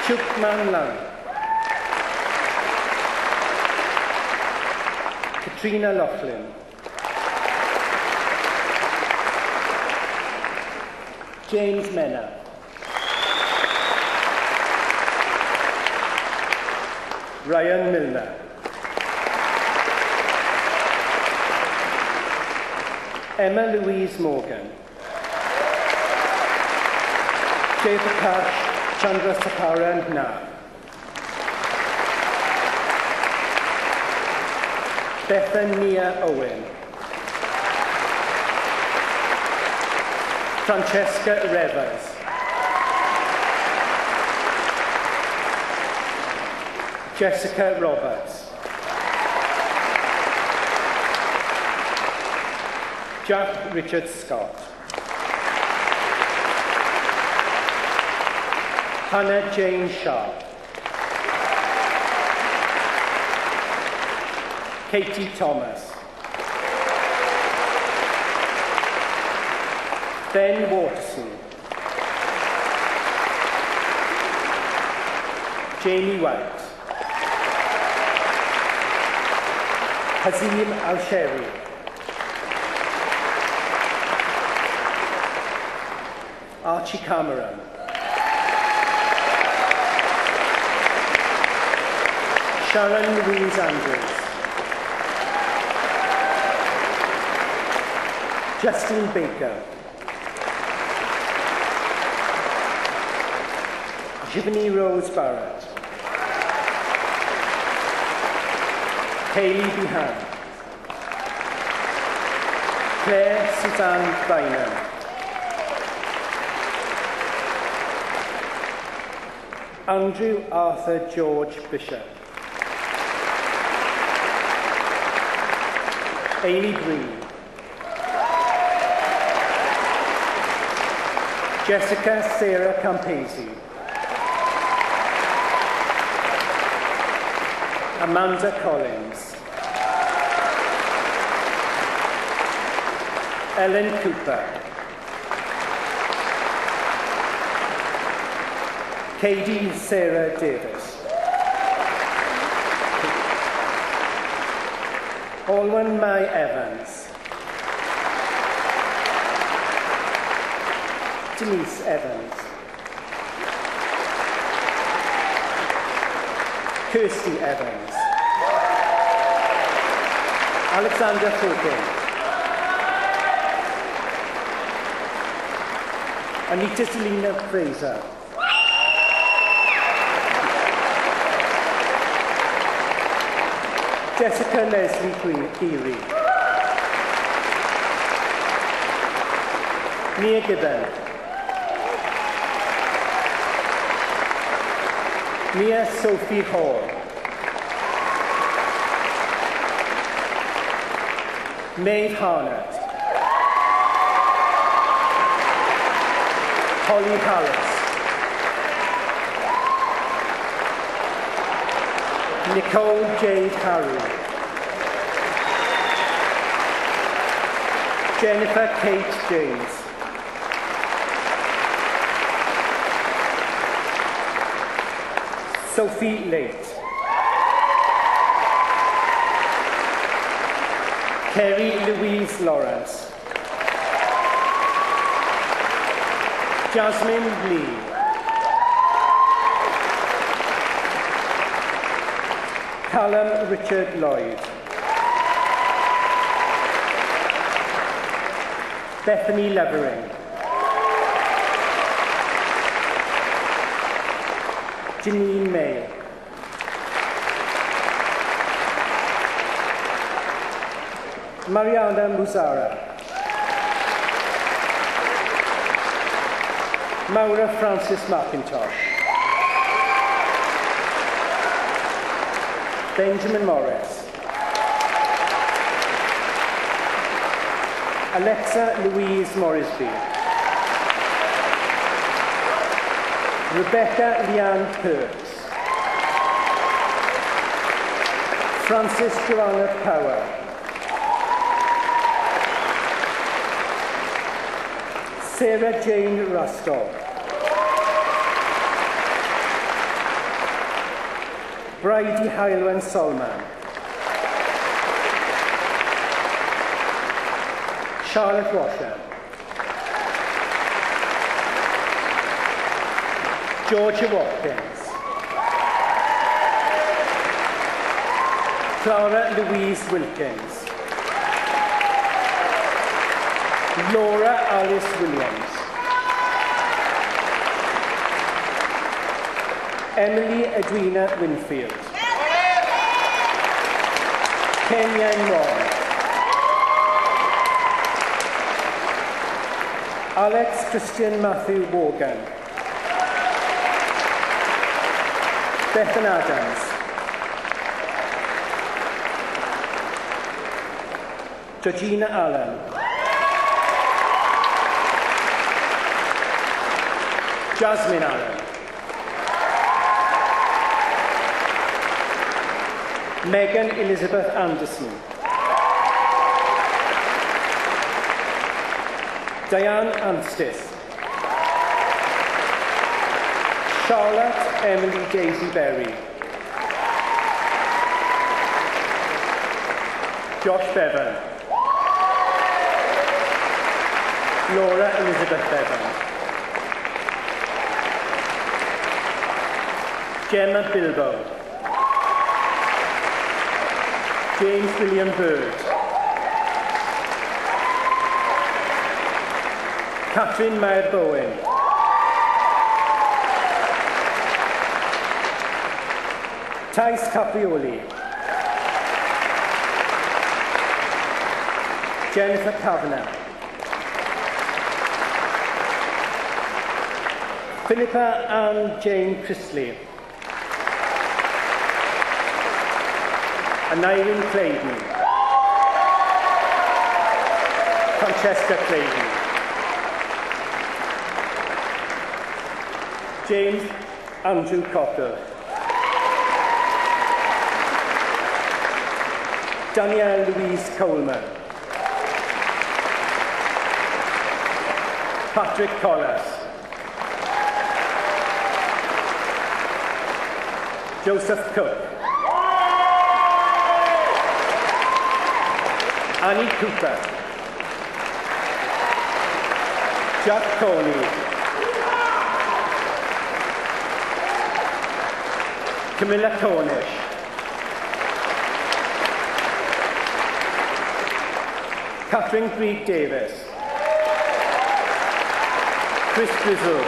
Chuck Manlan. Katrina Laughlin. James Mena. Ryan Milner. Emma Louise Morgan. Jayprakash Chandra Sakaran Na. Bethania Owen. Francesca Revers. Jessica Roberts. Jack Richard Scott. Hannah Jane Sharp. Katie Thomas. Ben Waterson. Jamie White. Hazim Al-Sheri. Archie Cameron. Sharon Louise Andrews. Justine Baker. Jivani Rose Barrett. Hayley Behan. Claire Suzanne Bynum. Andrew Arthur George Bishop. Amy Breen. Jessica Sarah Campesi. Amanda Collins. Ellen Cooper. Katie Sarah Davis. Olwen Mai Evans. Denise Evans. Kirsty Evans. Alexander Fulton. Anita Selina Fraser. Jessica Leslie Geary. Nia Gibbon. Mia Sophie Hall. Maeve Harnett. Holly Harris. Nicole J. Harry. Jennifer Kate James. Sophie Late. Kerry Louise Lawrence. Jasmine Lee. Callum Richard Lloyd. Bethany Levering. Janine May. Mariana Muzara. Maura Francis McIntosh. Benjamin Morris. Alexa Louise Morrisby. Rebecca Leanne Perks. Frances Joanna Power. Sarah Jane Rustall. Bridie Heilwen Solman. Charlotte Washer. Georgia Watkins. Clara Louise Wilkins. Laura Alice Williams. Emily Edwina Winfield. Ken Yang Wong. Alex Christian Matthew Morgan. Bethan Adams. Georgina Allen. Jasmine Allen. Megan Elizabeth Anderson. Diane Anstis. Charlotte Emily Daisy Berry. Josh Bevan. Laura Elizabeth Bevan. Gemma Bilbo. James William Bird. Catherine Mayer Bowen. Thais Caprioli. Jennifer Kavanagh. Philippa Ann Jane Chrisley. And Irene Claydon. Francesca Claydon. James Andrew Cotter. Danielle Louise Coleman. Patrick Collas. Joseph Cook. Annie Cooper. Jack Coney. Camilla Cornish. Catherine Greig Davis. Chris Grizzle.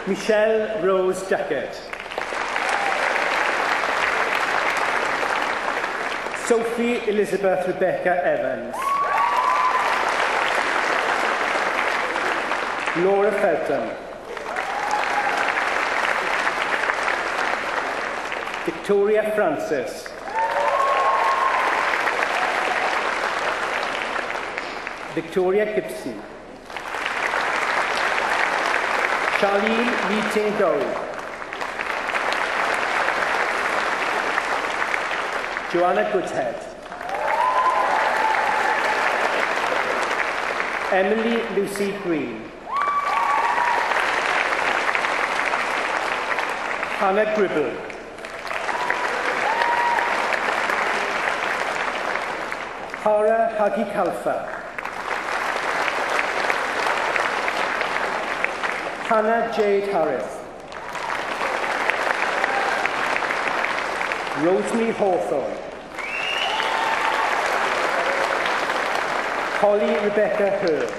Michelle Rose Duckett. Sophie Elizabeth Rebecca Evans. Laura Felton. Victoria Francis. Victoria Gibson. Charlene Lee Go. Joanna Goodhead. Emily Lucy Green. Hannah Gribble. Hara Hagi Kalfa. Hannah Jade Harris. Rosemary Hawthorne. Holly Rebecca Hurd.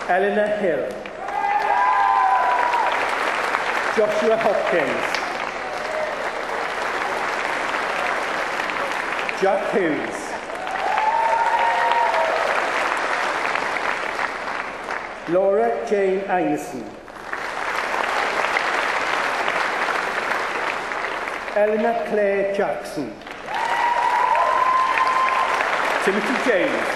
Eleanor Hill. Joshua Hopkins. Jack Hughes. Laura Jane Einson. Eleanor Claire Jackson. Timothy James.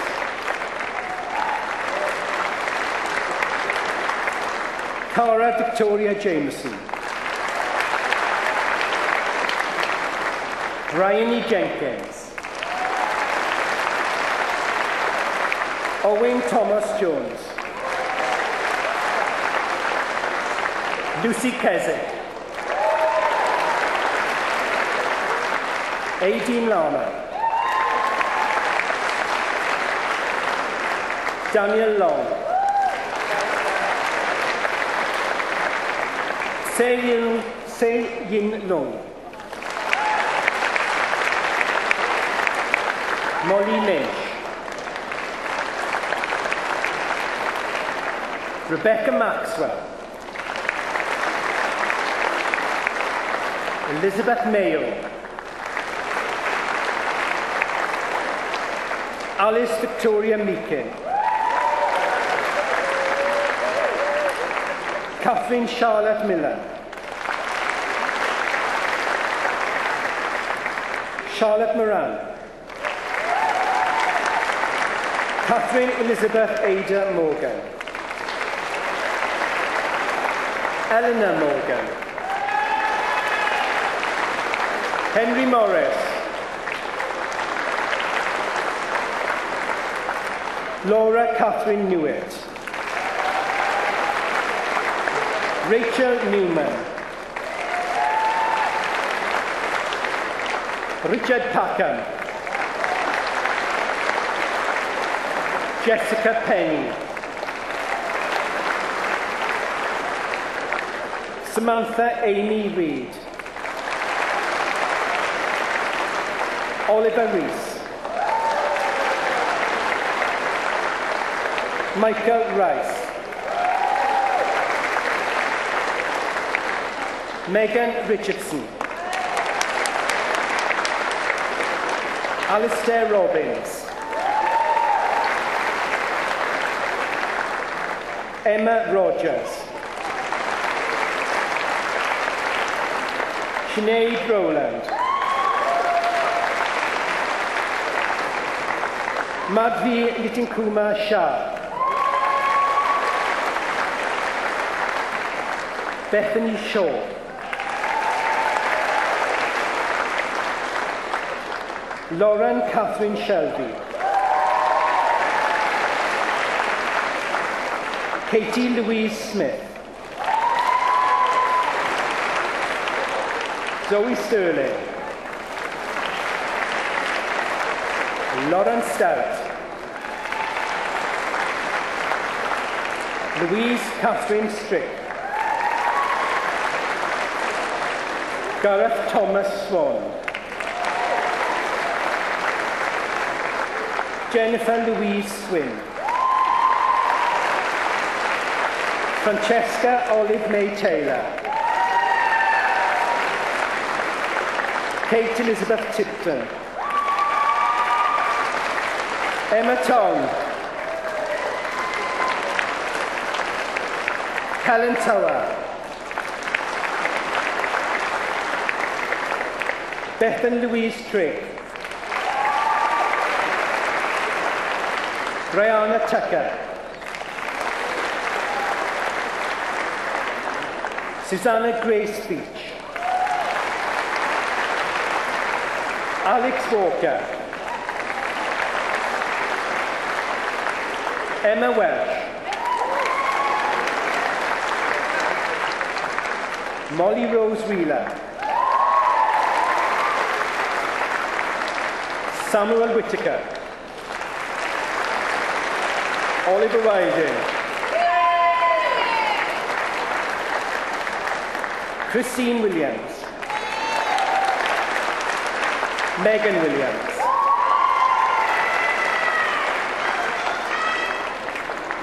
Cara Victoria Jameson. Bryony Jenkins. Owen Thomas Jones. Lucy Keswick. Aideen Lama. Daniel Long. Se Yin Long. Molly Lynch. Rebecca Maxwell. Elizabeth Mayo. Alice Victoria Meakin. Catherine Charlotte Miller. Charlotte Moran. Catherine Elizabeth Ada Morgan. Eleanor Morgan. Henry Morris. Laura Catherine Newitt. Rachel Newman. Richard Packham. Jessica Penny. Samantha Amy Reid. Oliver Rees. Michael Rice. Megan Richardson. Alistair Robbins. Emma Rogers. Sinead Rowland. Madhvi Litinkuma Shah. Bethany Shaw. Lauren Catherine Shelby. Katie Louise Smith. Zoe Sterling. Lauren Stout. Louise Catherine Strick. Gareth Thomas Swan. Jennifer Louise Swin. Francesca Olive May Taylor. Kate Elizabeth Tipton. Emma Tong. Helen Tower. Bethan Louise Trigg. Brianna Tucker. Susanna Grace Beach. Alex Walker. Emma Welch. Molly Rose Wheeler. Samuel Whittaker. Oliver Wyden. Christine Williams. Megan Williams.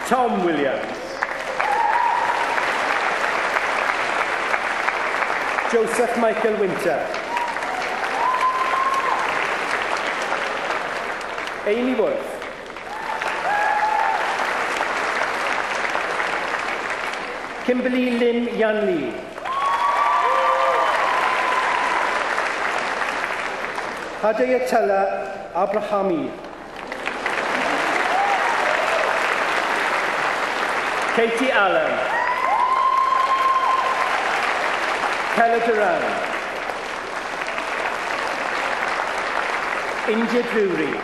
Tom Williams. Joseph Michael Winter. Amy Wolf. Kimberly Lynn Yan Lee. Hadayatella Abrahami. Katie Allen, Keller Duran, India Drury,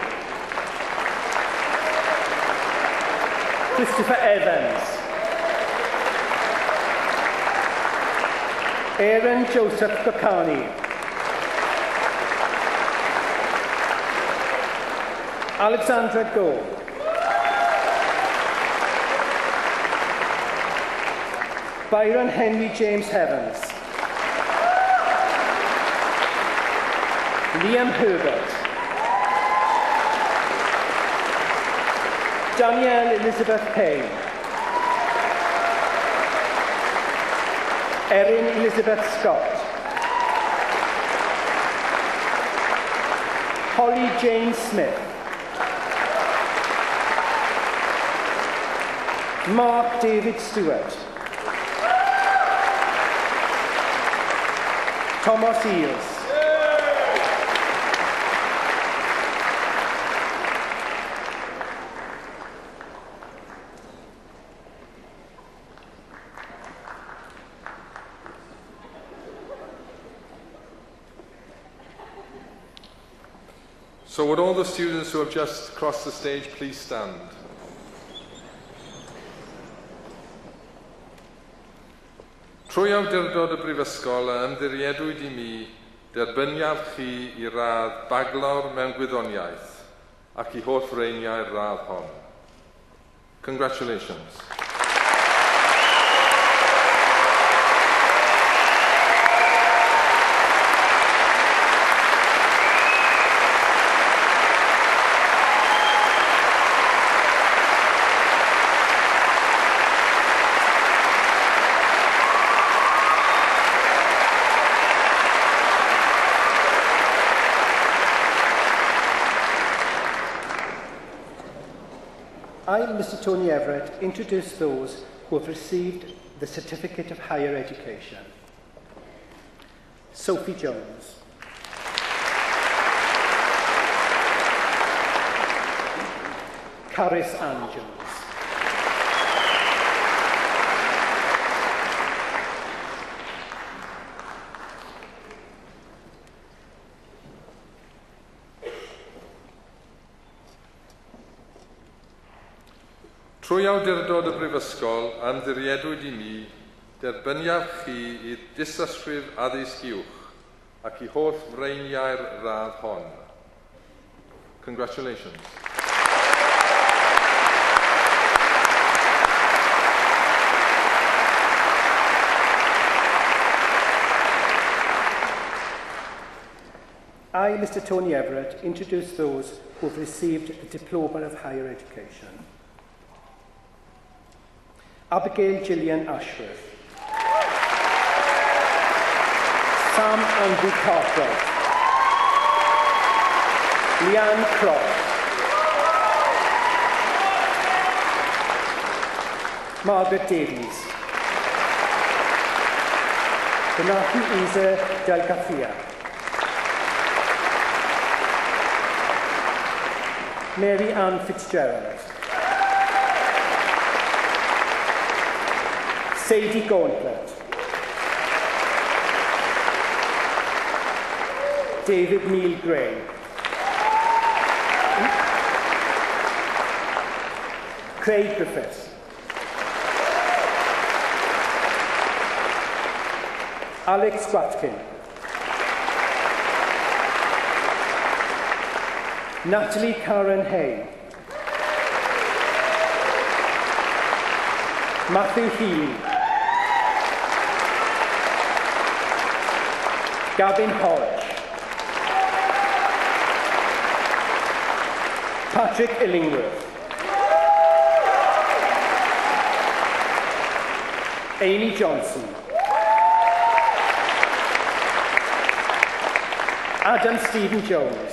Christopher Evans, Aaron Joseph Bacani, Alexandra Gore, Byron Henry James Heavens, Liam Herbert, Danielle Elizabeth Payne, Erin Elizabeth Scott, Holly Jane Smith, Mark David Stewart, Thomas Eels, So would all the students who have just crossed the stage please stand? Trwy awdurdod y Brifysgol a ymddiriedwyd I mi derbyniaf chi I radd baglawr mewn gwyddoniaeth ac I holl freiniau'r radd hon. Congratulations. I, Mr. Tony Everett, introduce those who have received the Certificate of Higher Education. Sophie Jones. Caris Ann Jones. Trwy awdurdod y Brifysgol a ymddiriedwyd I mi derbyniaf chi I ddisysgrif addysg uwch ac I holl freiniau'r radd hon. Congratulations. I, Mr. Tony Everett, introduce those who have received the Diploma of Higher Education. Abigail Gillian Ashworth, Sam Andrew Cartwright, Leanne Croft, Margaret Davies, Benaki Isa Del Garcia, Mary Ann Fitzgerald, Sadie Gauntlet, David Neil Gray, Craig Griffiths, Alex Watkin, Natalie Karen Hay, Matthew Healy, Gavin Hodge, Patrick Illingworth, Amy Johnson, Adam Stephen Jones,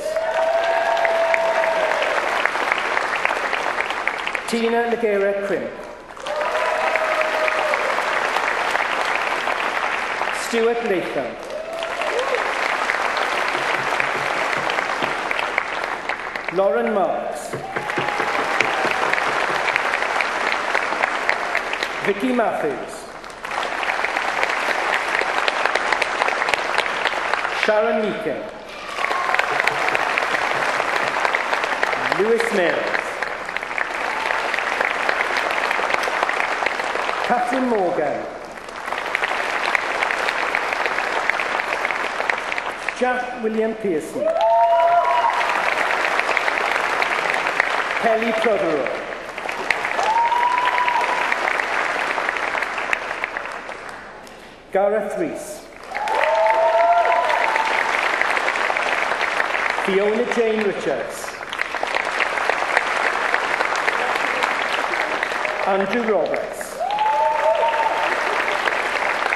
Tina Nagera Crimp, Stuart Latham, Lauren Marks, Vicky Matthews. Sharon Meekin. Lewis Mills. Catherine Morgan. Jack William Pearson. Kelly Prothero. Gareth Rees. Fiona Jane Richards. Andrew Roberts.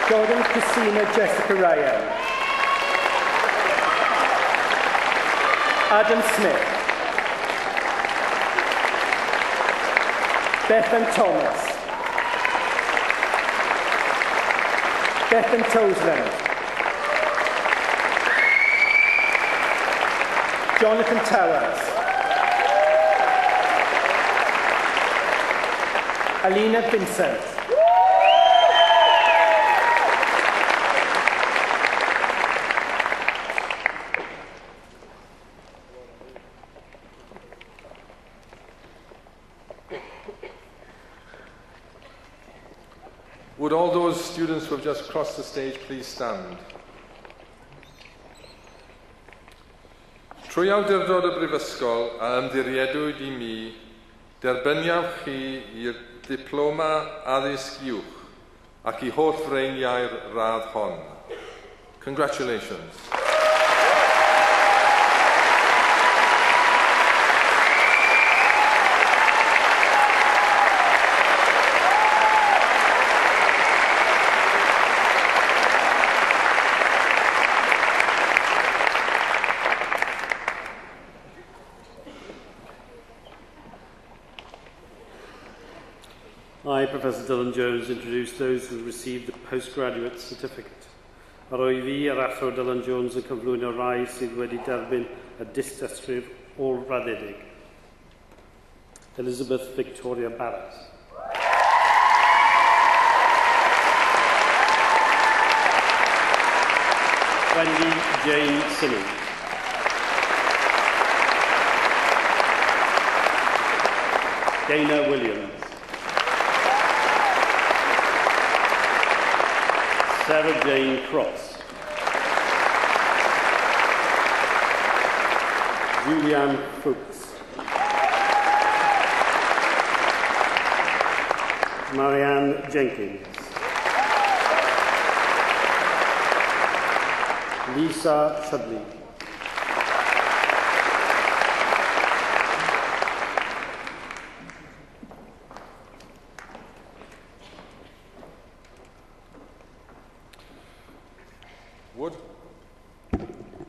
Jordan Christina Jessica Ryan. Adam Smith. Bethan Thomas. Bethan Toseland. Jonathan Towers. Alina Vincent. Would all those students who have just crossed the stage please stand? Trwy awdurdod y Brifysgol a ymddiriedwyd I mi, derbyniaf chi i'r diploma addysg uwch ac I holl freiniau'r radd hon. Congratulations. I, Professor Dylan Jones, introduce those who received the postgraduate certificate. Ar o'i fi, yr athro Dylan Jones yn cyflwyno rai sydd wedi derbyn y dystysgrif ôl-raddedig. Elizabeth Victoria Barrett. Wendy Jane Simmons. Dana Williams. Sarah Jane Cross. Julianne Fuchs. Marianne Jenkins. Lisa Chudley.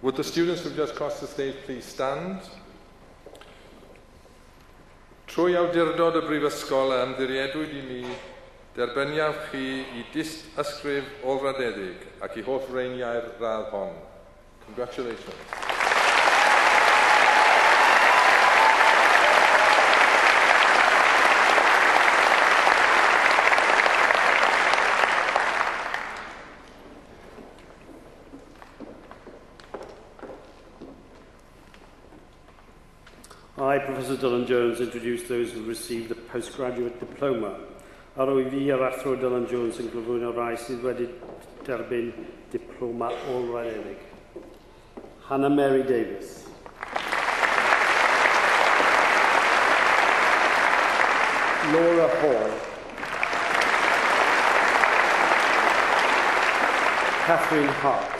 Would the students who've just crossed the stage please stand? Trwy awdurdod y Brifysgol a ymddiriedwyd I mi, derbyniaf chi I dystysgrif ôl-raddedig ac I holl freiniau'r radd hon. Congratulations. I, Professor Dylan Jones, introduce those who received the postgraduate diploma. Ar o'i fi, yr athro Dylan Jones yn gyflwyno rai sydd wedi derbyn diploma ôl-raddedig. Hannah Mary Davis. Laura Hall. Catherine Hart.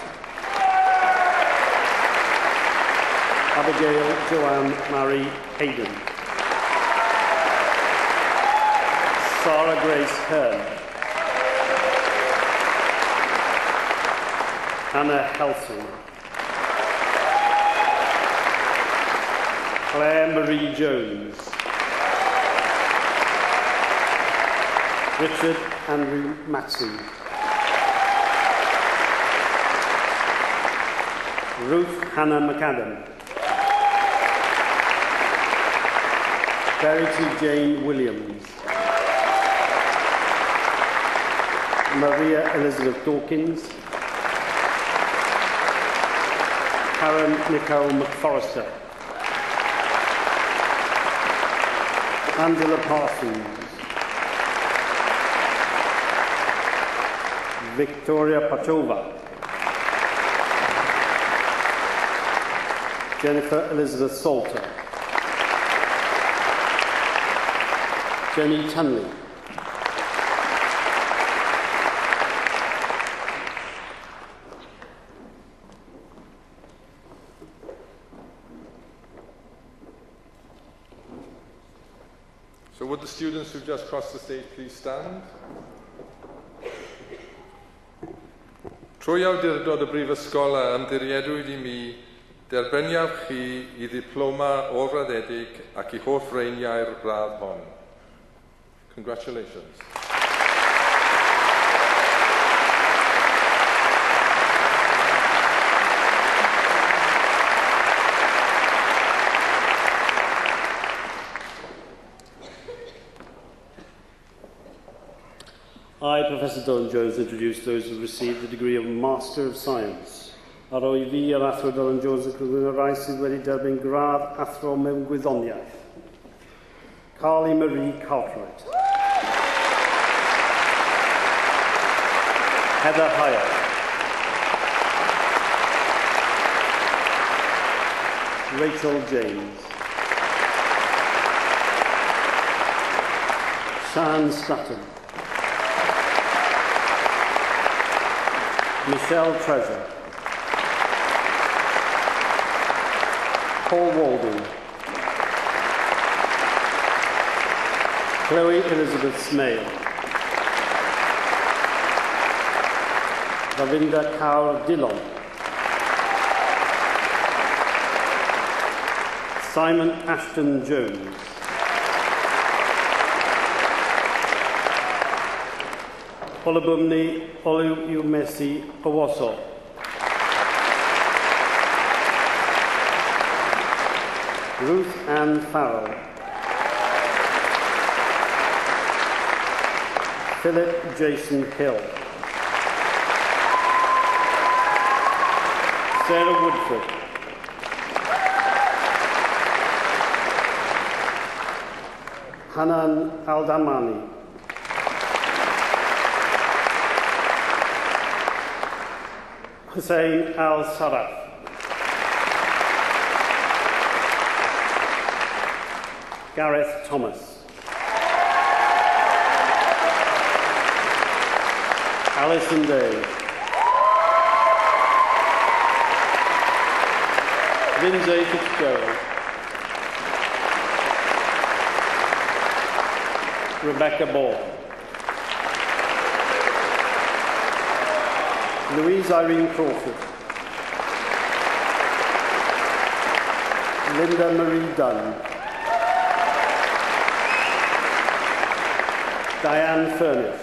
Abigail Joanne Marie Hayden. Sarah Grace Hearn. Hannah Helsing. Claire Marie Jones. Richard Andrew Matson. Ruth Hannah McAdam. Verity Jane Williams. Maria Elizabeth Dawkins, Karen Nicole McForrester, Angela Parsons, Victoria Pachova, Jennifer Elizabeth Salter, Jenny Tunley, So would the students who've just crossed the stage please stand? Trwy awdurdod y Brifysgol a ymddiriedwyd I mi, derbyniaf chi I ddiploma olraddedig ac I hoff reiniau'r radd hon. Congratulations. I, Professor Dylan Jones, introduce those who received the degree of Master of Science. Ar o'i fi yr athro Dylan Jones yn cyflwyno rai sydd wedi derbyn gradd athro mewn gwyddoniaeth. Carly Marie Cartwright. Heather Hyatt. Rachel James. Sian Stratton. Michelle Treasure, Paul Walden, Chloe Elizabeth Smale, Ravinda Kaur Dillon, Simon Ashton Jones, Olubumni Oluyumesi Owoso, Ruth Ann Farrell, Philip Jason Hill, Sarah Woodford, Hanan Aldamani, Hussein Al-Saraf, Gareth Thomas, Alison Day, Lindsay Fitzgerald, Rebecca Ball, Louise Irene Crawford, Linda Marie Dunn, Diane Furness,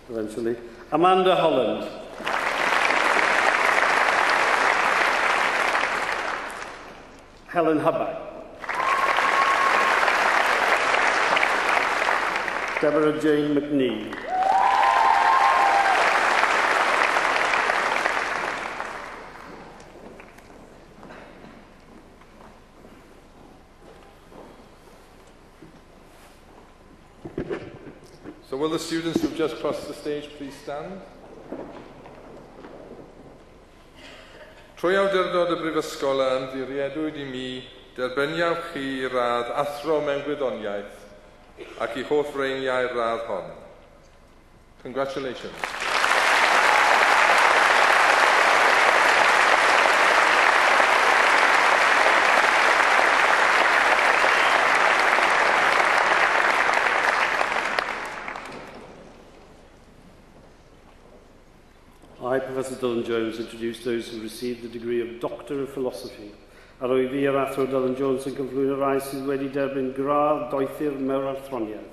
eventually, Amanda Holland, Helen Hubbard, Deborah Jane McNee, So will the students who've just crossed the stage please stand? Trwy awdurdod y Brifysgol a ymddiriedwyd I mi, derbyniaf chi radd athro mewn gwyddoniaeth ac I hoff reiniau'r radd hon. Congratulations. I, Professor Dylan Jones, introduce those who received the degree of Doctor of Philosophy. Ar o'i fi yr athro Dylan Jones yn cyflwyno rai sydd wedi derbyn gradd doethur mewn arthroniaeth.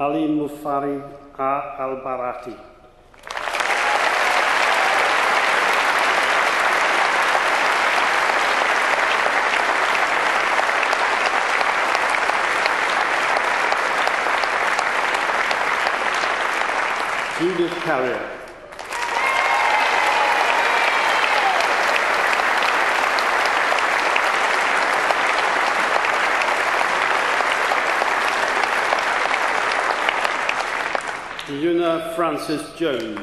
Ali Mufarid a Al-Barati. Judith Carrier. Una Francis Jones.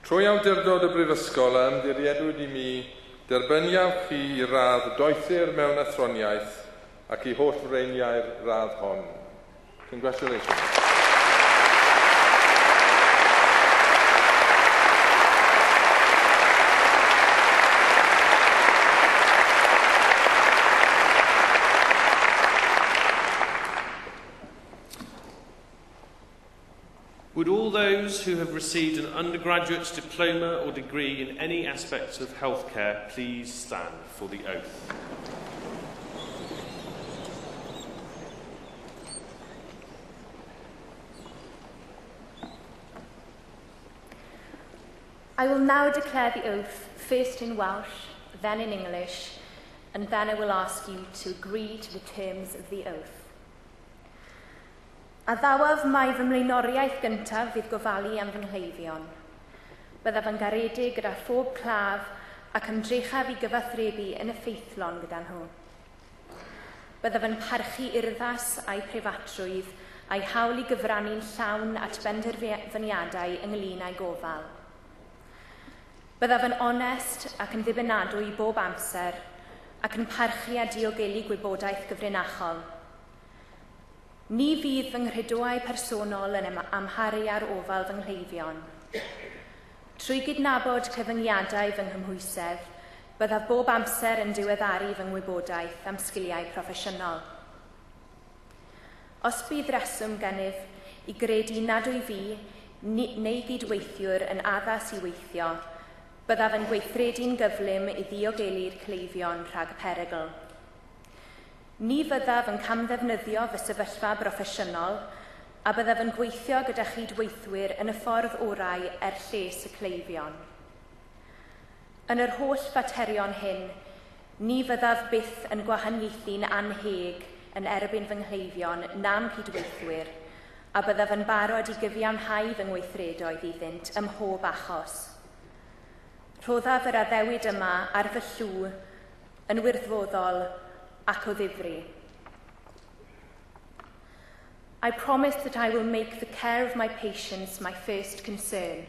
Trwy awdurdod y Brifysgol ymddiriedwyd I mi derbyniaf chi I radd doethur mewn athroniaeth ac I holl freiniau'r radd hon. Congratulations. Would all those who have received an undergraduate's diploma or degree in any aspect of healthcare please stand for the oath? I will now declare the oath, first in Welsh, then in English, and then I will ask you to agree to the terms of the oath. A ddawaf mai fy mlaenoriaeth gyntaf fydd gofalu am fy nghleifion. Byddaf yn garedig gyda phob claf ac ymdrechaf I gyfathrebu yn effeithlon gyda nhw. Byddaf yn parchu urddas a'i preifatrwydd a'i hawl I gyfrannu'n llawn at benderfyniadau ynglŷn â'i gofal. Byddaf yn onest ac yn ddibynadwy bob amser ac yn parchu a diogelu gwybodaeth gyfrinachol. Ni fydd fy nghredoau personol yn amharu ar ofal fy nghleifion. Trwy gydnabod cyfyngiadau fy nghymhwysedd, byddaf bob amser yn diweddaru fy ngwybodaeth am sgiliau proffesiynol. Os bydd reswm gennyf I gredu nad o'i fi neu gydweithiwr yn addas I weithio, byddaf yn gweithredu'n gyflym I ddiogelu'r cleifion rhag perygl. Ni fyddaf yn camddefnyddio fy sefyllfa broffesiynol a byddaf yn gweithio gyda chydweithwyr yn y ffordd orau lles y cleifion. Yn yr holl faterion hyn, ni fyddaf byth yn gwahaniaethu'n anheg yn erbyn fy nghleifion na'n cydweithwyr a byddaf yn barod I gyfiawnhau fy ngweithredoedd iddynt ym mhob achos. Rhoddaf yr addewid yma ar fy llw yn wirfoddol ac o ddifri. I promise that I will make the care of my patients my first concern.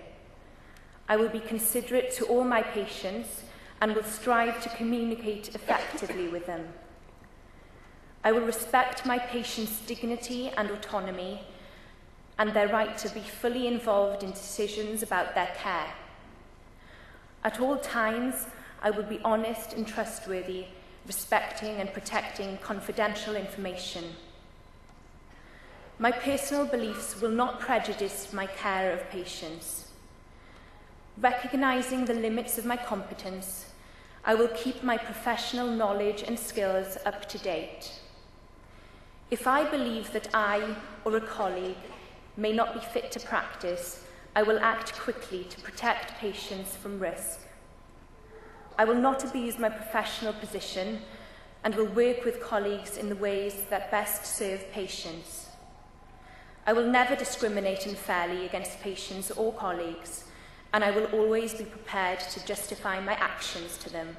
I will be considerate to all my patients and will strive to communicate effectively with them. I will respect my patients' dignity and autonomy and their right to be fully involved in decisions about their care. At all times, I will be honest and trustworthy, respecting and protecting confidential information. My personal beliefs will not prejudice my care of patients. Recognising the limits of my competence, I will keep my professional knowledge and skills up to date. If I believe that I or a colleague may not be fit to practice, I will act quickly to protect patients from risk. I will not abuse my professional position and will work with colleagues in the ways that best serve patients. I will never discriminate unfairly against patients or colleagues, and I will always be prepared to justify my actions to them.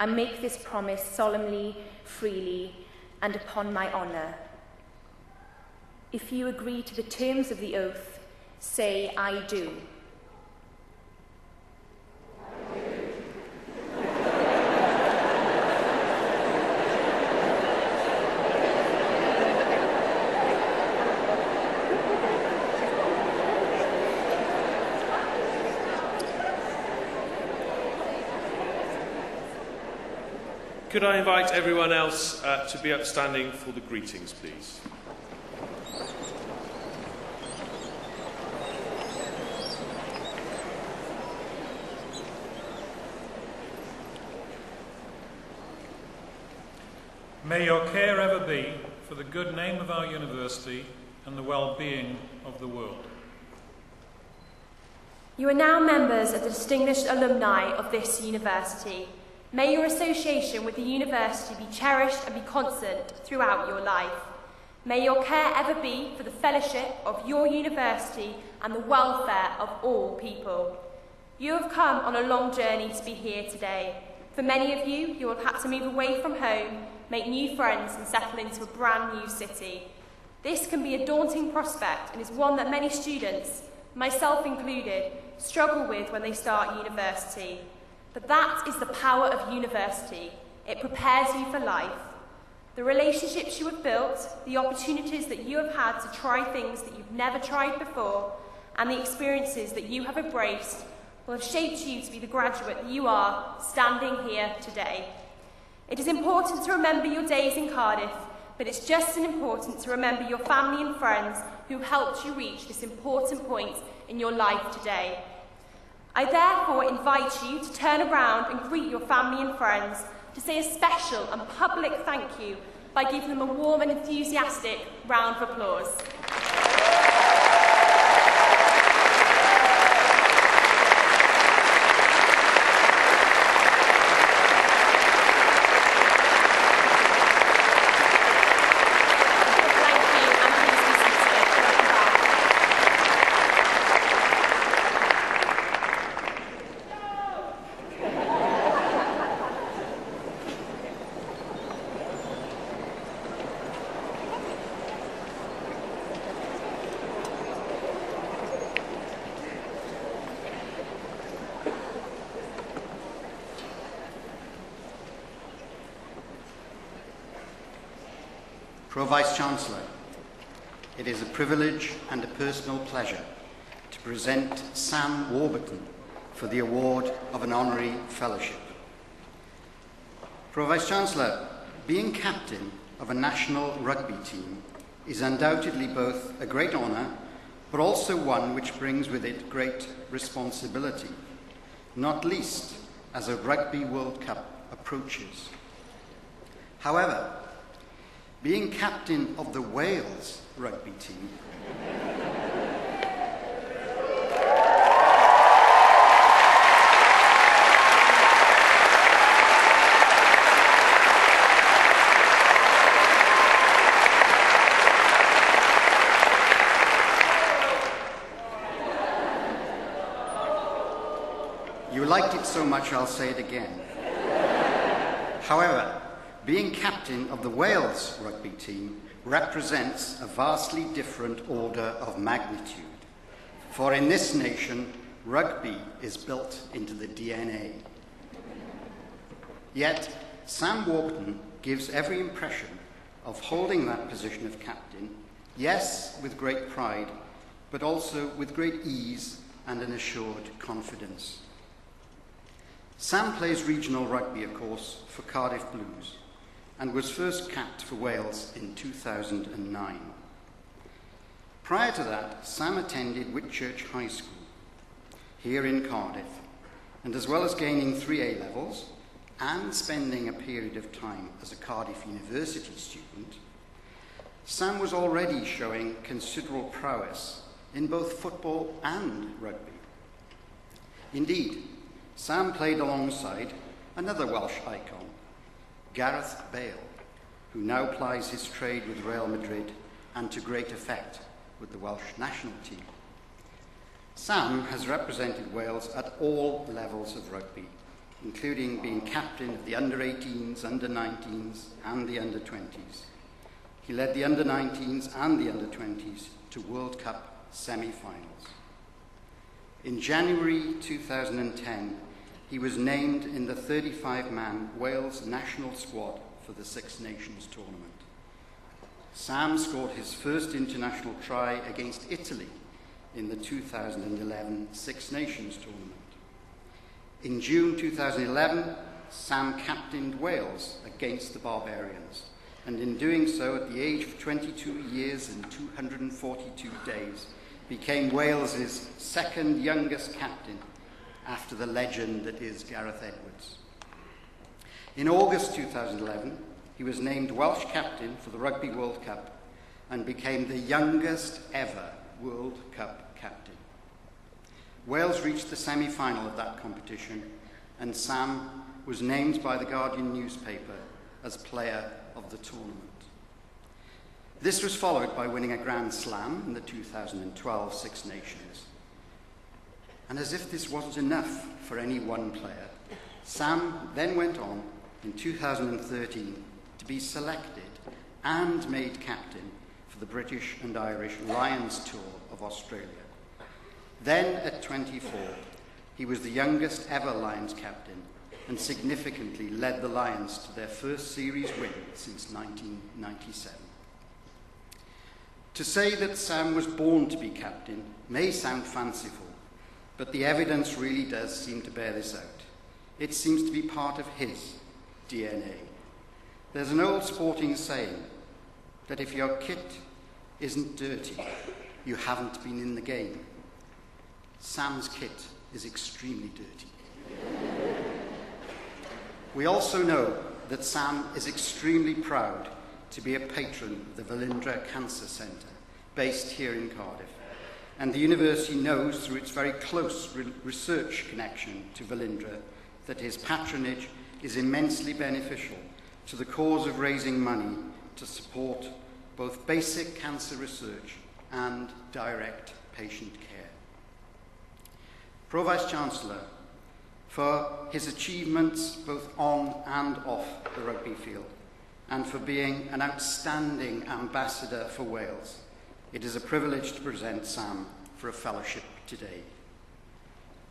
I make this promise solemnly, freely, and upon my honour. If you agree to the terms of the oath, say, I do. Could I invite everyone else to be upstanding for the greetings, please? May your care ever be for the good name of our university and the well-being of the world. You are now members of the distinguished alumni of this university. May your association with the university be cherished and be constant throughout your life. May your care ever be for the fellowship of your university and the welfare of all people. You have come on a long journey to be here today. For many of you, you will have to move away from home, make new friends and settle into a brand new city. This can be a daunting prospect and is one that many students, myself included, struggle with when they start university. But that is the power of university. It prepares you for life. The relationships you have built, the opportunities that you have had to try things that you've never tried before, and the experiences that you have embraced will have shaped you to be the graduate that you are standing here today. It is important to remember your days in Cardiff, but it's just as important to remember your family and friends who helped you reach this important point in your life today. I therefore invite you to turn around and greet your family and friends, to say a special and public thank you by giving them a warm and enthusiastic round of applause. Pro-Vice-Chancellor, it is a privilege and a personal pleasure to present Sam Warburton for the award of an honorary fellowship. Pro-Vice-Chancellor, being captain of a national rugby team is undoubtedly both a great honour, but also one which brings with it great responsibility, not least as a Rugby World Cup approaches. However, being captain of the Wales rugby team You liked it so much I'll say it again. However, being captain of the Wales rugby team represents a vastly different order of magnitude. For in this nation, rugby is built into the DNA. Yet, Sam Warburton gives every impression of holding that position of captain, yes, with great pride, but also with great ease and an assured confidence. Sam plays regional rugby, of course, for Cardiff Blues, and was first capped for Wales in 2009. Prior to that, Sam attended Whitchurch High School here in Cardiff, and as well as gaining 3 A-levels and spending a period of time as a Cardiff University student, Sam was already showing considerable prowess in both football and rugby. Indeed, Sam played alongside another Welsh icon, Gareth Bale, who now plies his trade with Real Madrid and to great effect with the Welsh national team. Sam has represented Wales at all levels of rugby, including being captain of the under-18s, under-19s and the under-20s. He led the under-19s and the under-20s to World Cup semi-finals. In January 2010, he was named in the 35-man Wales national squad for the Six Nations tournament. Sam scored his first international try against Italy in the 2011 Six Nations tournament. In June 2011, Sam captained Wales against the Barbarians, and in doing so at the age of 22 years and 242 days, became Wales's second youngest captain after the legend that is Gareth Edwards. In August 2011, he was named Welsh captain for the Rugby World Cup and became the youngest ever World Cup captain. Wales reached the semi-final of that competition, and Sam was named by the Guardian newspaper as player of the tournament. This was followed by winning a Grand Slam in the 2012 Six Nations. And as if this wasn't enough for any one player, Sam then went on in 2013 to be selected and made captain for the British and Irish Lions Tour of Australia. Then, at 24, he was the youngest ever Lions captain and significantly led the Lions to their first series win since 1997. To say that Sam was born to be captain may sound fanciful, but the evidence really does seem to bear this out. It seems to be part of his DNA. There's an old sporting saying that if your kit isn't dirty, you haven't been in the game. Sam's kit is extremely dirty. We also know that Sam is extremely proud to be a patron of the Velindre Cancer Centre, based here in Cardiff. And the university knows, through its very close research connection to Velindre, that his patronage is immensely beneficial to the cause of raising money to support both basic cancer research and direct patient care. Pro Vice-Chancellor, for his achievements both on and off the rugby field, and for being an outstanding ambassador for Wales, it is a privilege to present Sam for a fellowship today.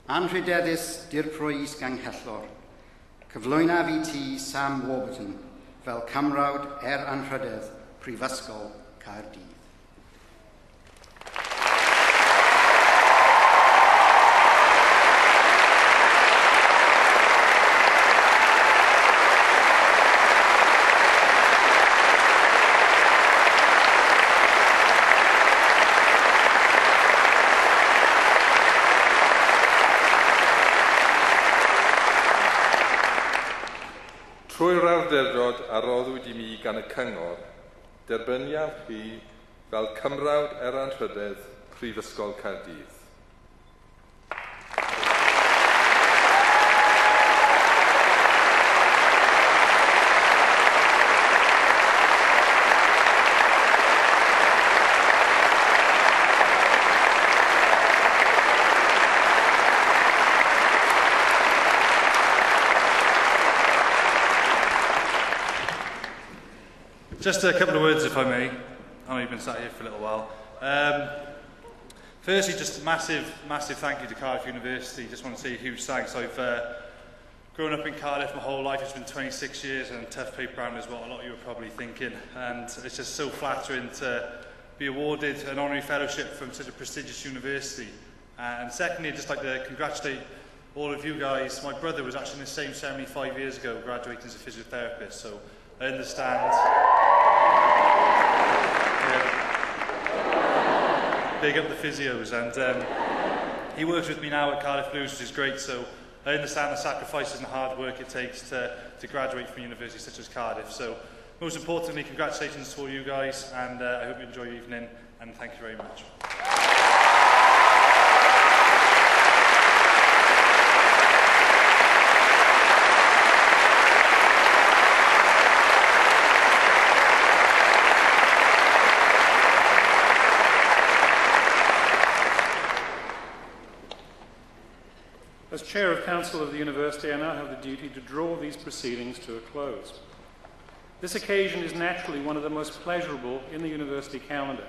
Anrhydeddus dirprwys ganghellor, cyflwyna fi ti Sam Warburton fel cymrawd anrhydedd Prifysgol Caerdydd. Trwy'r awdurdod a roddwyd I mi gan y cyngor, derbyniaf chi fel cymrawd anrhydedd Prifysgol Caerdydd. Just a couple of words, if I may. I know you've been sat here for a little while. Firstly, just a massive thank you to Cardiff University. Just want to say a huge thanks. I've grown up in Cardiff my whole life. It's been 26 years, and tough paper round is what a lot of you are probably thinking. And it's just so flattering to be awarded an honorary fellowship from such a prestigious university. And secondly, I'd just like to congratulate all of you guys. My brother was actually in the same ceremony 5 years ago, graduating as a physiotherapist. So I understand. Big up the physios, and he works with me now at Cardiff Blues, which is great, so I understand the sacrifices and the hard work it takes to graduate from a university such as Cardiff. So most importantly, congratulations to all you guys, and I hope you enjoy your evening, and thank you very much. As Chair of Council of the University, I now have the duty to draw these proceedings to a close. This occasion is naturally one of the most pleasurable in the university calendar.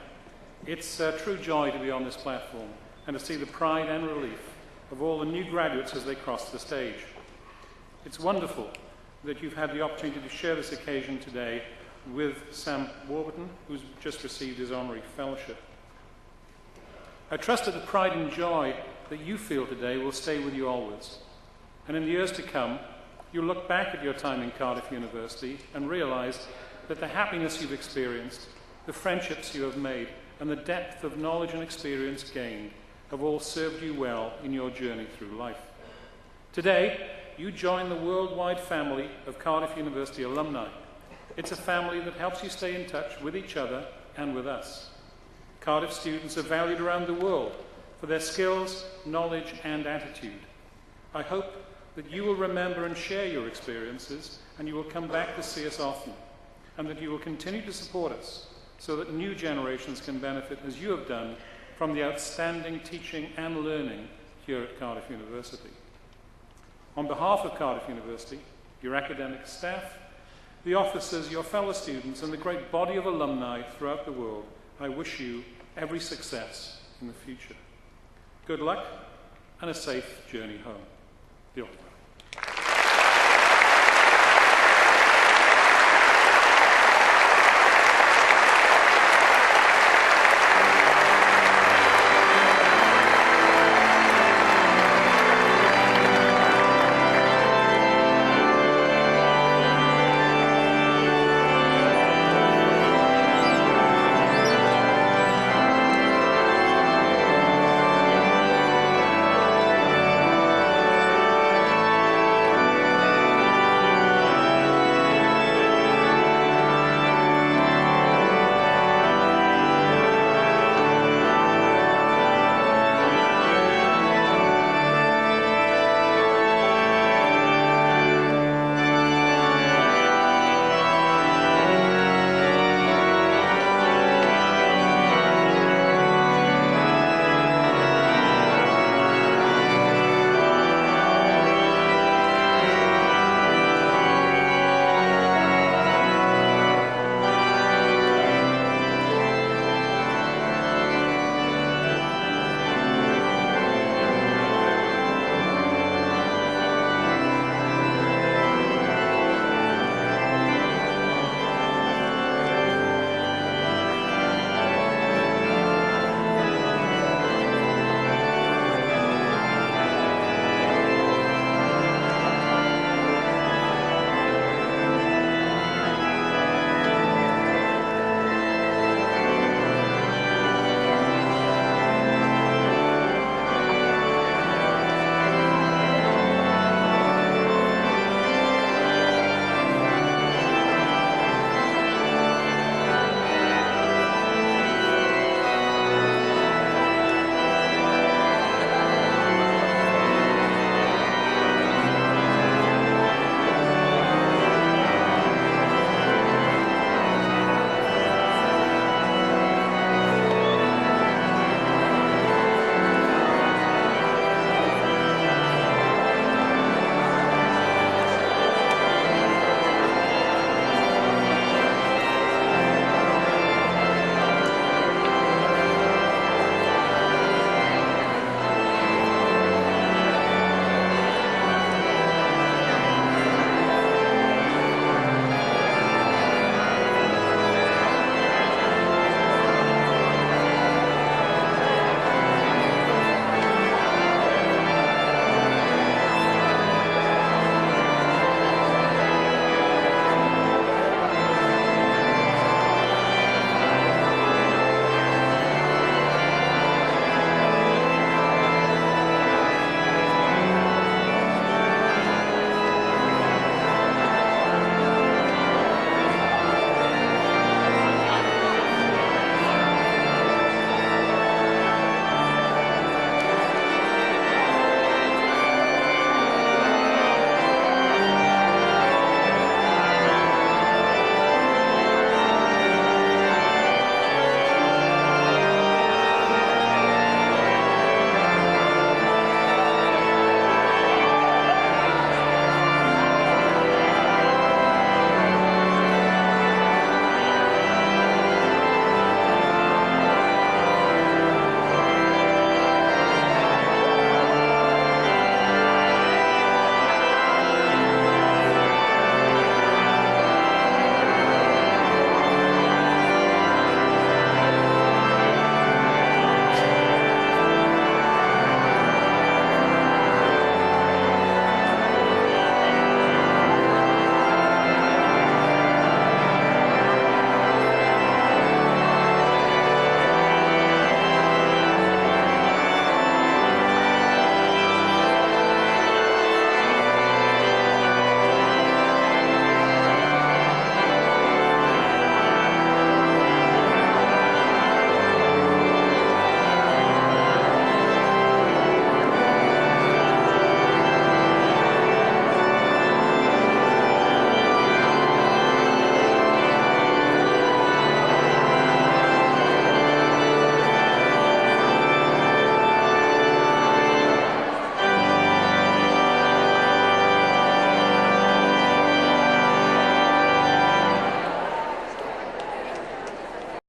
It's a true joy to be on this platform and to see the pride and relief of all the new graduates as they cross the stage. It's wonderful that you've had the opportunity to share this occasion today with Sam Warburton, who's just received his honorary fellowship. I trust that the pride and joy that you feel today will stay with you always. And in the years to come, you'll look back at your time in Cardiff University and realise that the happiness you've experienced, the friendships you have made, and the depth of knowledge and experience gained have all served you well in your journey through life. Today, you join the worldwide family of Cardiff University alumni, It's a family that helps you stay in touch with each other and with us. Cardiff students are valued around the world for their skills, knowledge, and attitude. I hope that you will remember and share your experiences, and you will come back to see us often, and that you will continue to support us so that new generations can benefit, as you have done, from the outstanding teaching and learning here at Cardiff University. On behalf of Cardiff University, your academic staff, the officers, your fellow students, and the great body of alumni throughout the world, I wish you every success in the future. Good luck and a safe journey home. Diolch.